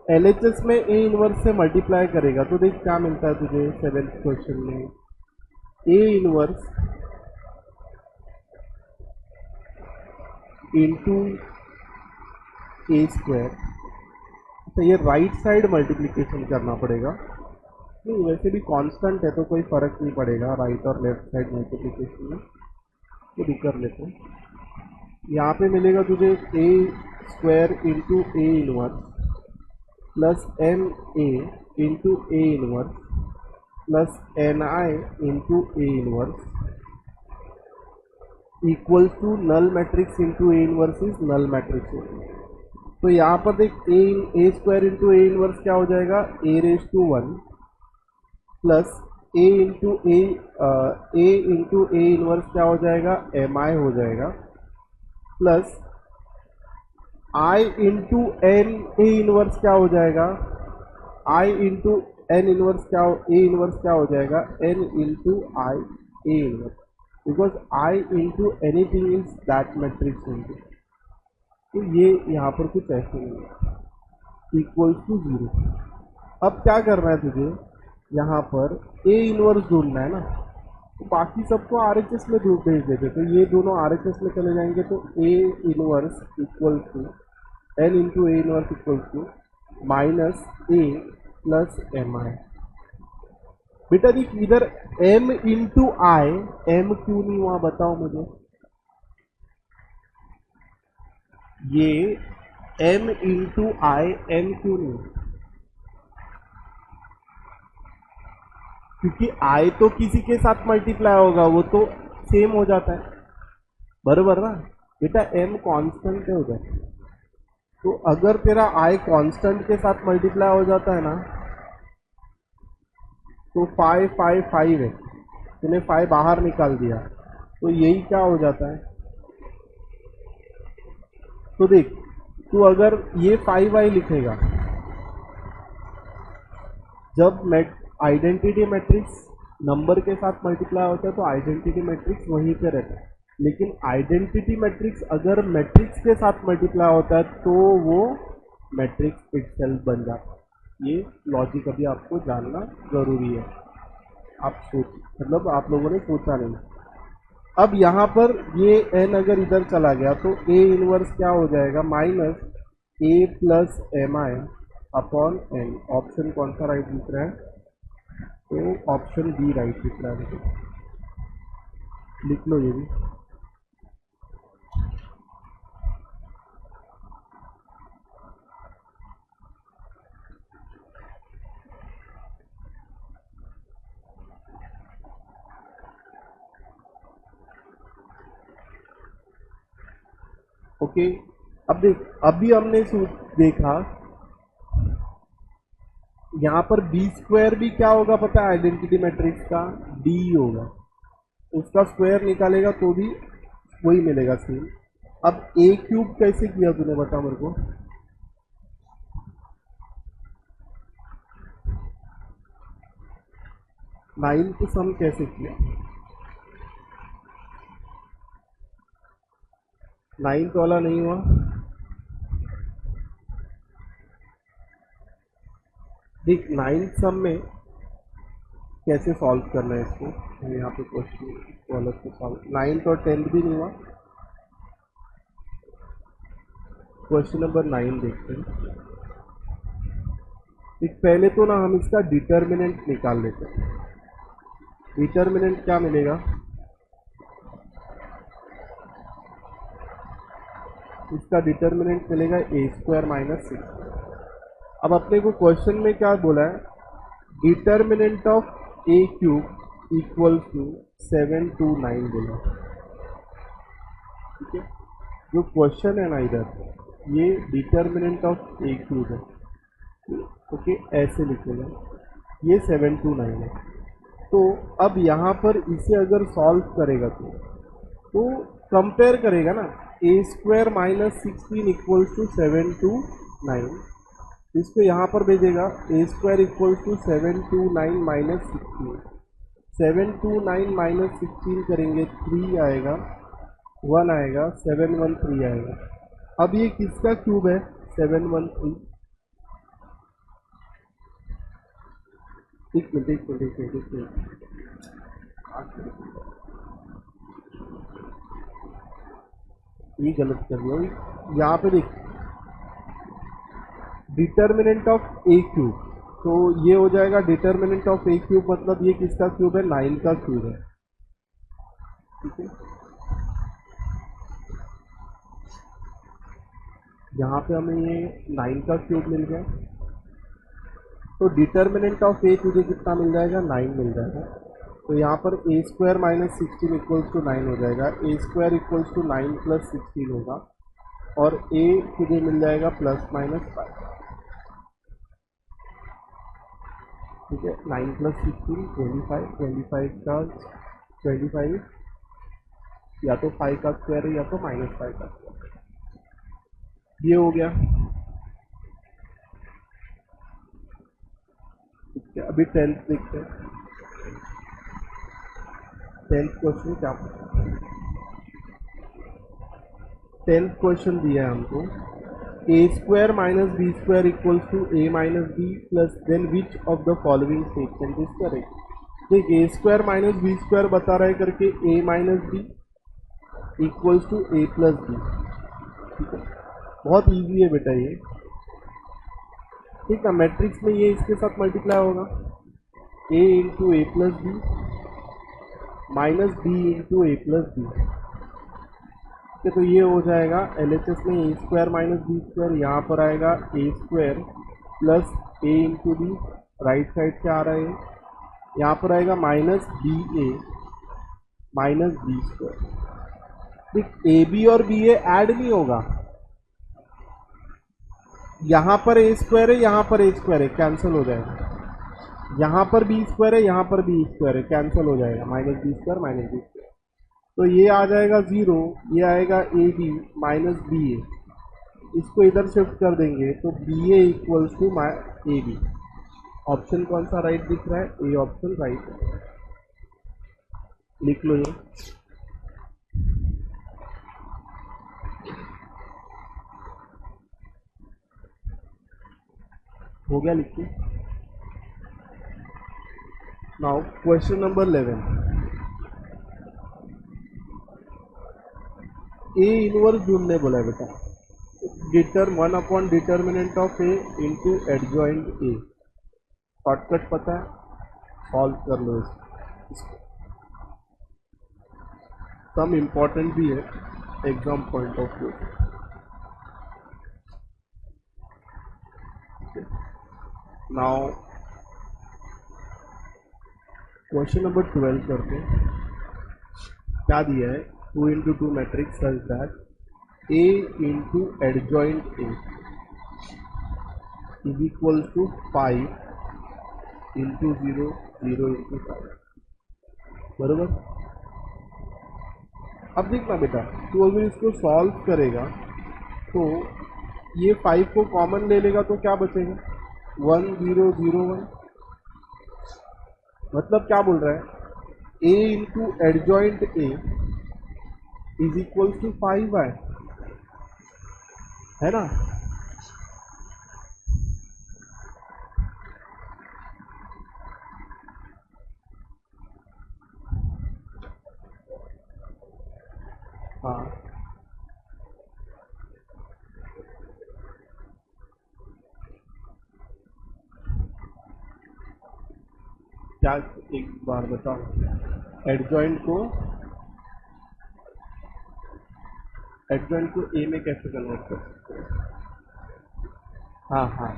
LHS में ए इनवर्स से मल्टीप्लाई करेगा तो देख क्या मिलता है तुझे 7th क्वेश्चन में, ए इनवर्स इंटू ए स्क्वायर। तो ये राइट साइड मल्टीप्लिकेशन करना पड़ेगा, नहीं वैसे भी कांस्टेंट है तो कोई फर्क नहीं पड़ेगा राइट और लेफ्ट साइड मल्टीप्लिकेशन में, तो भी कर लेते हैं। यहाँ पे मिलेगा तुझे A square into A inverse plus M A into A inverse plus N I into A inverse equal to null matrix into A inverse is null matrix. तो यहाँ पर देख A square into A inverse क्या हो जाएगा, a⁻1 plus A into A inverse क्या हो जाएगा, mi हो जाएगा, plus I into N A inverse क्या हो जाएगा, आई इंटू एन इनवर्स क्या हो, ए इनवर्स क्या हो जाएगा, n into I a inverse, because I into anything is that matrix only. तो ये यहाँ पर कुछ ऐसे नहीं है, इक्वल टू 0। अब क्या करना है तुझे, यहाँ पर ए इनवर्स ढूंढना है ना, तो बाकी सबको RHS में भेज देते, तो ये दोनों RHS में चले जाएंगे, तो A inverse equal to L into A inverse equal to minus A plus M I. बेटा देख इधर M इंटू आई, M क्यों नहीं हुआ बताओ मुझे? ये M इंटू आई M क्यों नहीं? क्योंकि I तो किसी के साथ मल्टीप्लाई होगा, वो तो सेम हो जाता है, बराबर ना बेटा? M कांस्टेंट है उधर, तो अगर तेरा I कांस्टेंट के साथ मल्टीप्लाई हो जाता है ना, तो 5 5 5 है, तूने 5 बाहर निकाल दिया, तो यही क्या हो जाता है? तो देख तू अगर ये 5y लिखेगा, जब आइडेंटिटी मैट्रिक्स नंबर के साथ मल्टीप्लाई होता है तो आइडेंटिटी मैट्रिक्स वहीं पे रहता है, लेकिन आइडेंटिटी मैट्रिक्स अगर मैट्रिक्स के साथ मल्टीप्लाई होता है तो वो मैट्रिक्स इटसेल्फ बन जाता है। ये लॉजिक अभी आपको जानना जरूरी है, आप सोच मतलब आप लोगों ने सोचा नहीं। अब यहाँ पर ये n अगर इधर चला गया तो A इनवर्स क्या हो जाएगा? Minus A plus M I upon n। Option कौन सा राइट दिख रहा है? तो ऑप्शन बी राइट दिख रहा है, लिख लो ये भी। ओके, अब देख अभी हमने देखा यहाँ पर बी स्क्वायर भी क्या होगा पता है? आइडेंटिटी मैट्रिक्स का डी होगा, उसका स्क्वायर निकालेगा तो भी वही मिलेगा सेम। अब ए क्यूब कैसे किया तूने बता मेरे को? नाइन को सम कैसे किया? नाइन्थ वाला नहीं हुआ? देख नाइन्थ सम में कैसे सॉल्व करना है इसको, यहाँ पे क्वेश्चन को अलग से सॉल्व। नाइन्थ और 10th भी नहीं हुआ। क्वेश्चन नंबर 9 देखते हैं। एक पहले तो ना हम इसका डिटर्मिनेंट निकाल लेते हैं। डिटर्मिनेंट क्या मिलेगा? इसका डिटर्मिनेंट मिलेगा ए स्क्वायर माइनस 6। अब अपने को क्वेश्चन में क्या बोला है? Determinant of a cube equal to 729 बोला, ठीक है? जो क्वेश्चन है ना इधर, ये डिटर्मिनेंट ऑफ ए क्यूब है, ओके? ऐसे लिखेगा, ये 729 है। तो अब यहाँ पर इसे अगर सॉल्व करेगा तो कंपेयर करेगा ना, A square minus 16 equals to 729, इसको यहाँ पर भेजेगा A square equals to 729 minus 16। 729 minus 16 करेंगे 3 आएगा, 1 आएगा, 713 आएगा। अब ये किसका क्यूब है? 713। एक मिनट ये गलत कर दिया। यहाँ पे देख डिटर्मिनेंट ऑफ ए क्यूब, तो ये हो जाएगा डिटर्मिनेंट ऑफ ए क्यूब, मतलब ये किसका क्यूब है? 9 का क्यूब है, ठीक है? यहाँ पे हमें ये 9 का क्यूब मिल गया, तो डिटर्मिनेंट ऑफ ए तुझे कितना मिल जाएगा? 9 मिल जाएगा। तो यहाँ पर ए स्क्वायर माइनस 16 इक्वल्स टू 9 हो जाएगा, ए स्क्वायर इक्वल्स टू 9 प्लस 16 होगा, और ए तुझे मिल जाएगा प्लस माइनस 5, ठीक है? 9 प्लस 16 25, 25 का 25, या तो 5 का स्क्वायर है या तो माइनस 5 का स्क्वायर। ये हो गया, ठीक है? अभी 10th देखते हैं। 10th क्वेश्चन क्या पूछा? 10th क्वेश्चन दिया है हमको, A square minus B square equals to A minus B plus then which of the following statement is correct? देख A square minus B square बता रहा है करके A minus B equals to A plus B. ठीक है, बहुत easy है बेटा ये। ठीक है, मैट्रिक्स में ये इसके साथ मल्टीप्लाई होगा, A into A plus B minus B into A plus B. ठीक है, तो ये हो जाएगा LHS में A square minus B square, यहाँ पर आएगा A square plus A into B, right side से आ रहा है, यहाँ पर आएगा minus B A minus B square. ठीक, ए बी और बी ए ऐड नहीं होगा, यहाँ पर ए स्क्वायर है, यहाँ पर ए स्क्वायर है, कैंसिल हो जाएगा। यहाँ पर बी स्क्वायर है, यहाँ पर बी स्क्वायर है, कैंसिल हो जाएगा, minus B square minus B square. तो ये आ जाएगा 0, ये आएगा a b minus B a, इसको इधर शिफ्ट कर देंगे तो b a equals to a b. Option कौन सा राइट दिख रहा है? ए ऑप्शन राइट है, लिख लो ये। हो गया, लिखिए। नाउ क्वेश्चन नंबर 11, ए इनवर्स ढूंढने बोला है बेटा। Deter 1 determinant of A into adjoint A. Shortcut पता है, सॉल्व कर लो इसको। सम इम्पॉर्टेंट भी है exam point of view. Now question number 12 करते हैं। क्या दिया है? 2 into 2 matrix such that A into adjoint A is equal to 5 into 0 0 into 5। बराबर। अब देखना बेटा, तू अगर इसको सॉल्व करेगा तो ये 5 को कॉमन ले लेगा तो क्या बचेगा? 1 0 0 1। मतलब क्या बोल रहा है? ए into adjoint A is equal to 5y, है ना? हाँ, क्या? एक बार बताओ। एडजॉइंट को ए में कैसे कन्वर्ट कर सकते हैं? हाँ हाँ,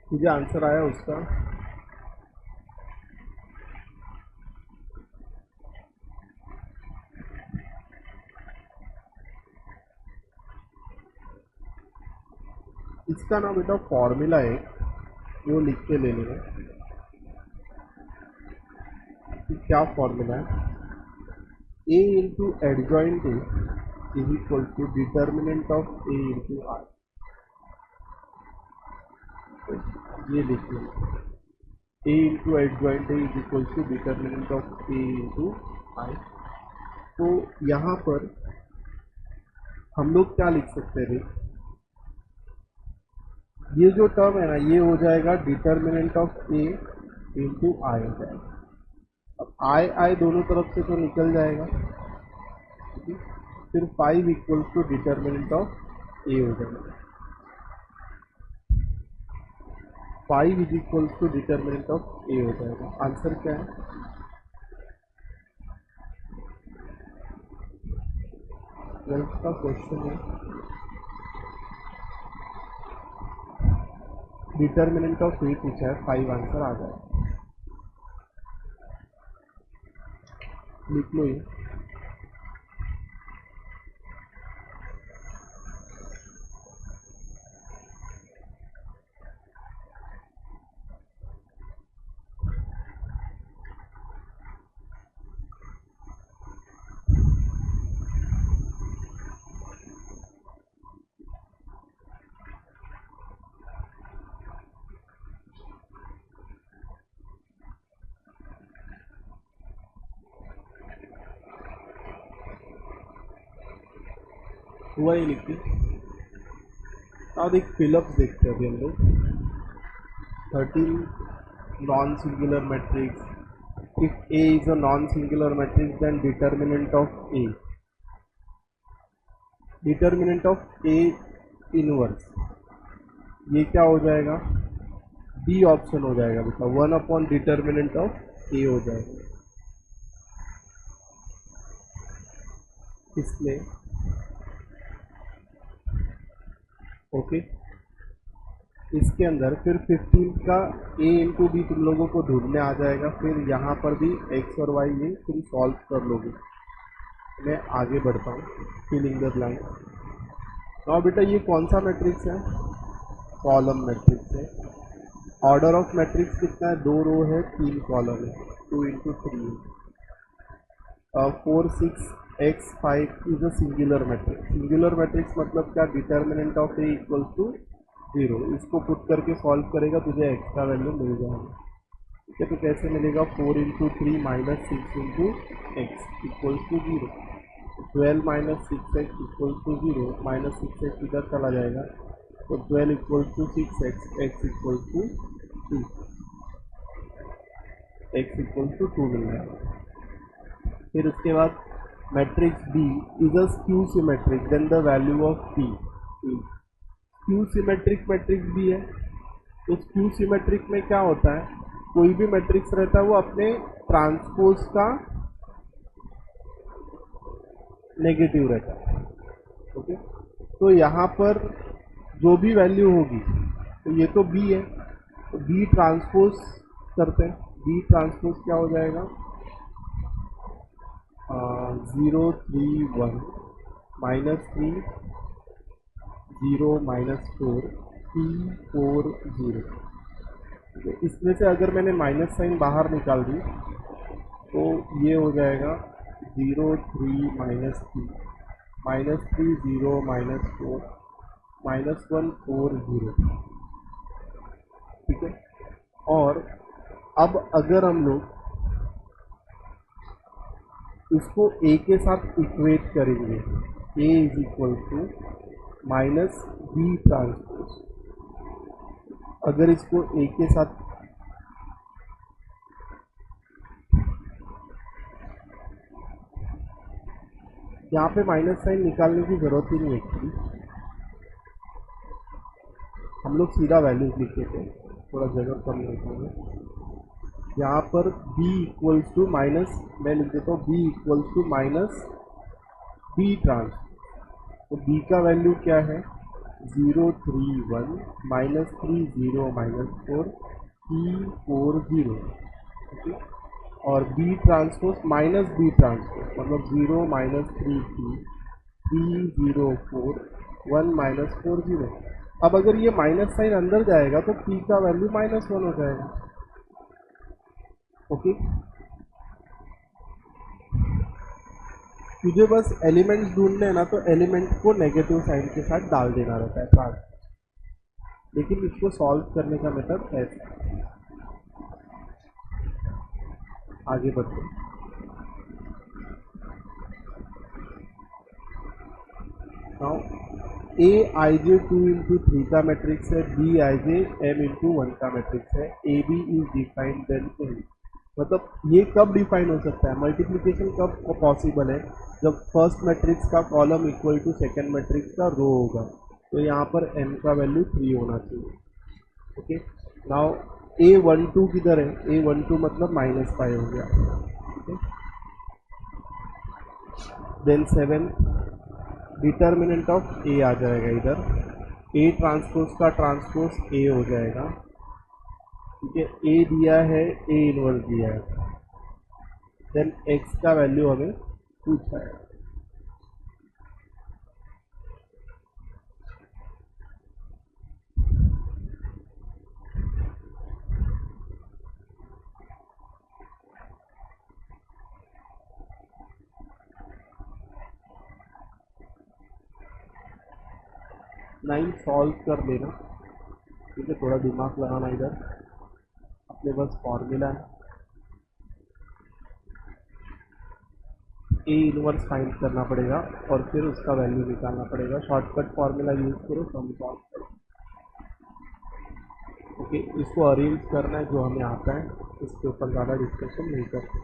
तुझे आंसर आया उसका? इसका ना बेटा फॉर्मूला है, वो लिख के ले लेना। क्या फॉर्मूला है? ए into adjoint A is equal to determinant of A into I. ये देखिए, A into adjoint A is equal to determinant of A into I. तो यहाँ पर हम लोग क्या लिख सकते हैं? ये जो टर्म है ना, ये हो जाएगा डिटर्मिनेंट ऑफ ए इंटू आई हो जाएगा। अब आई आई दोनों तरफ से तो निकल जाएगा, फिर 5 equals to determinant of A हो जाएगा। 5 is equals to determinant of A हो जाएगा। आंसर क्या है? ट्वेल्थ का क्वेश्चन है, डिटर्मिनेंट ऑफ ए पूछा है, 5 आंसर आ जाएगा। लिख लो ये। हुआ ही लिखिए। अब एक फिलअप्स देखते हैं अभी हम लोग। 13 non singular matrix. If A is a non singular matrix then determinant of A, determinant of A inverse, ये क्या हो जाएगा? डी ऑप्शन हो जाएगा बेटा, 1 अपॉन डिटर्मिनेंट ऑफ ए हो जाएगा। इसमें ओके, इसके अंदर फिर 15 का ए इंटू बी तुम लोगों को ढूंढने आ जाएगा। फिर यहाँ पर भी एक्स और वाई ये तुम सॉल्व कर लोगे। मैं आगे बढ़ता हूँ, फिलिंग द ब्लैंक। और बेटा ये कौन सा मैट्रिक्स है? कॉलम मैट्रिक्स है। ऑर्डर ऑफ मैट्रिक्स कितना है? 2 रो है 3 कॉलम है, 2 इंटू 3 है। 4 6 x 5 is a singular matrix. Singular matrix मतलब क्या? Determinant of A equal to 0। इसको पुट करके सॉल्व करेगा, तुझे एक्स का वैल्यू मिल जाएगा। ठीक है, तो कैसे मिलेगा? 4 into 3 minus 6 into x equal to 0। 12 minus 6x equal to 0, minus 6x इधर चला जाएगा, तो 12 equal to 6x, x equal to 2, x equal to 2 मिल जाएगा। फिर उसके बाद matrix B is a skew symmetric then the value of P. Skew symmetric matrix भी है। तो स्क्यू सिमेट्रिक में क्या होता है? कोई भी मैट्रिक्स रहता है वो अपने ट्रांसपोज का नेगेटिव रहता है। ओके, तो यहाँ पर जो भी वैल्यू होगी, तो ये तो बी है, तो बी ट्रांसपोज करते हैं। बी ट्रांसपोज क्या हो जाएगा? 0 3 1 माइनस 3 0 माइनस 4 P 4 0। तो इसमें से अगर मैंने माइनस साइन बाहर निकाल दी तो ये हो जाएगा 0 3 माइनस 3 माइनस 3 0 माइनस 4 माइनस 1 4 0। ठीक है, और अब अगर हम लोग इसको a के साथ इक्वेट करेंगे, a is equal to minus B transpose. अगर इसको a के साथ यहाँ पे माइनस साइन निकालने की जरूरत ही नहीं है, हम लोग सीधा वैल्यूज लिख देते हैं, थोड़ा जगह कम रखेंगे। यहाँ पर b इक्वल्स टू माइनस, मैं लिख देता हूँ b equals to minus B transpose. तो b का वैल्यू क्या है? 0 3 1 माइनस 3 0 माइनस 4 P 4 0। ओके, और B transpose minus B transpose मतलब 0 माइनस 3 P 0 4 1 माइनस 4 0। अब अगर ये माइनस साइन अंदर जाएगा तो P का वैल्यू माइनस 1 हो जाएगा। ओके, तुझे बस एलिमेंट्स ढूंढने हैं ना, तो एलिमेंट को नेगेटिव साइन के साथ डाल देना रहता है ट्रांस, लेकिन इसको सॉल्व करने का मेथड ऐसा है। आगे बढ़ते हैं। नाउ ए आई जे 2 इंटू 3 का मैट्रिक्स है, B I J M into 1 का मैट्रिक्स है, A B is defined then M. मतलब ये कब डिफाइन हो सकता है? मल्टीप्लिकेशन कब पॉसिबल है? जब फर्स्ट मैट्रिक्स का column equal to second matrix का रो होगा। तो यहाँ पर m का वैल्यू 3 होना चाहिए। ओके, नाउ A12 किधर है? A12 मतलब -5 हो गया। ठीक है, देन 7 डिटर्मिनेंट ऑफ A आ जाएगा इधर, A ट्रांसपोज का ट्रांसपोज A हो जाएगा। ठीक है, A दिया है, A इनवर्स दिया है, देन x का वैल्यू हमें पूछा है। नाइन सॉल्व कर लेना। ठीक है, थोड़ा दिमाग लगाना इधर, अपने पास फॉर्मूला है। ए इनवर्स फाइंड करना पड़ेगा और फिर उसका वैल्यू निकालना पड़ेगा। शॉर्टकट फॉर्मूला यूज करो, सम सॉल्व करो। ओके, इसको अरेंज करना है जो हमें आता है, इसके ऊपर ज़्यादा डिस्कशन नहीं करते।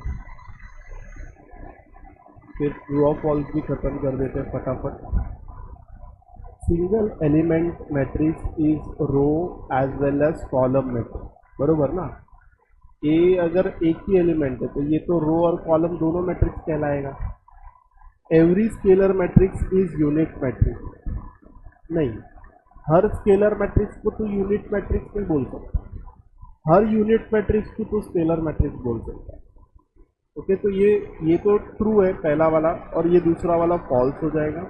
फिर ट्रू और फॉल्स भी खत्म कर देते हैं फटाफट। Single element matrix is row as well as column matrix, बरोबर ना। ए अगर एक ही एलिमेंट है तो ये तो रो और कॉलम दोनों मैट्रिक्स कहलाएगा। Every scalar matrix is unit matrix, नहीं, हर स्केलर मैट्रिक्स को तो यूनिट मैट्रिक्स नहीं बोल सकता, हर यूनिट मैट्रिक्स को तो स्केलर मैट्रिक्स बोल सकता है। ओके, तो ये तो ट्रू है पहला वाला, और ये दूसरा वाला फॉल्स हो जाएगा।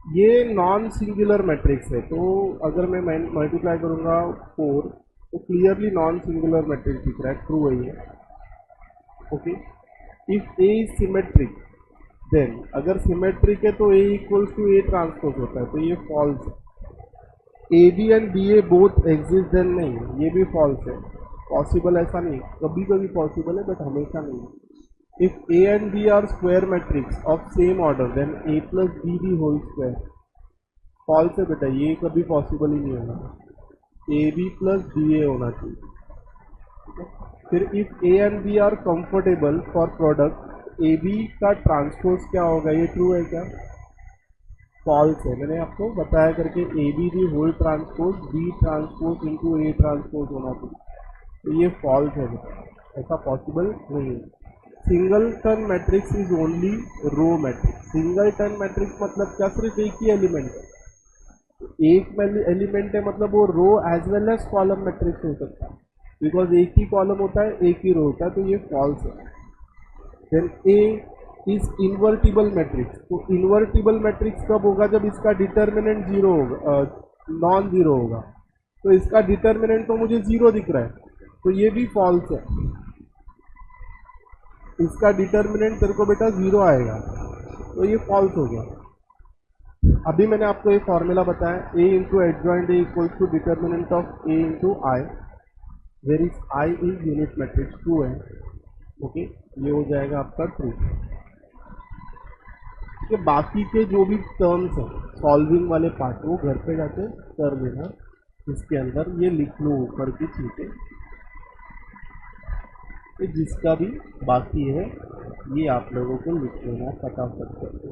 ये नॉन सिंगुलर मैट्रिक्स है, तो अगर मैं मल्टीप्लाई करूंगा 4 तो क्लियरली नॉन सिंगुलर मैट्रिक्स दिख रहा है, ट्रू है ये। Okay, if A is symmetric then, अगर सिमेट्रिक है तो A equals to A transpose होता है, तो ये फॉल्स है। A B and B A both exist then, नहीं, ये भी फॉल्स है, पॉसिबल ऐसा नहीं, कभी कभी पॉसिबल है बट हमेशा नहीं। If A and B are square matrix of same order then A plus B the whole square, false है बेटा, ये कभी पॉसिबल ही नहीं होगा, A B plus B A होना चाहिए। फिर if A and B are comfortable for product, A B का ट्रांसपोज क्या होगा, ये ट्रू है क्या, फॉल्स है। मैंने आपको बताया करके A B the whole transpose B transpose into A transpose होना चाहिए, तो ये फॉल्स है बेटा, ऐसा पॉसिबल नहीं है। Singleton matrix is only row matrix, singleton matrix मतलब क्या, सिर्फ एक ही एलिमेंट है, एक एलिमेंट है मतलब वो row as well as column matrix हो सकता है, बिकॉज एक ही कॉलम होता है एक ही रो होता है, तो ये फॉल्स है। Then A is invertible matrix, तो इन्वर्टिबल मैट्रिक्स कब होगा, जब इसका डिटर्मिनेंट जीरो होगा, नॉन जीरो होगा, तो इसका डिटर्मिनेंट तो मुझे जीरो दिख रहा है, तो ये भी फॉल्स है। इसका डिटर्मिनेंट तेरे को बेटा जीरो आएगा, तो ये फॉल्स हो गया। अभी मैंने आपको एक फॉर्मूला बताया, A into adjoint A equals to determinant of A into I, where is I is unit matrix, true है। ओके, ये हो जाएगा आपका ट्रू। कि बाकी के जो भी टर्म्स हैं सॉल्विंग वाले पार्ट वो घर पे जाके कर देना, इसके अंदर ये लिख लो ऊपर की चीज़ें, जिसका भी बाकी है ये आप लोगों को लिख लेना फटाफट करके।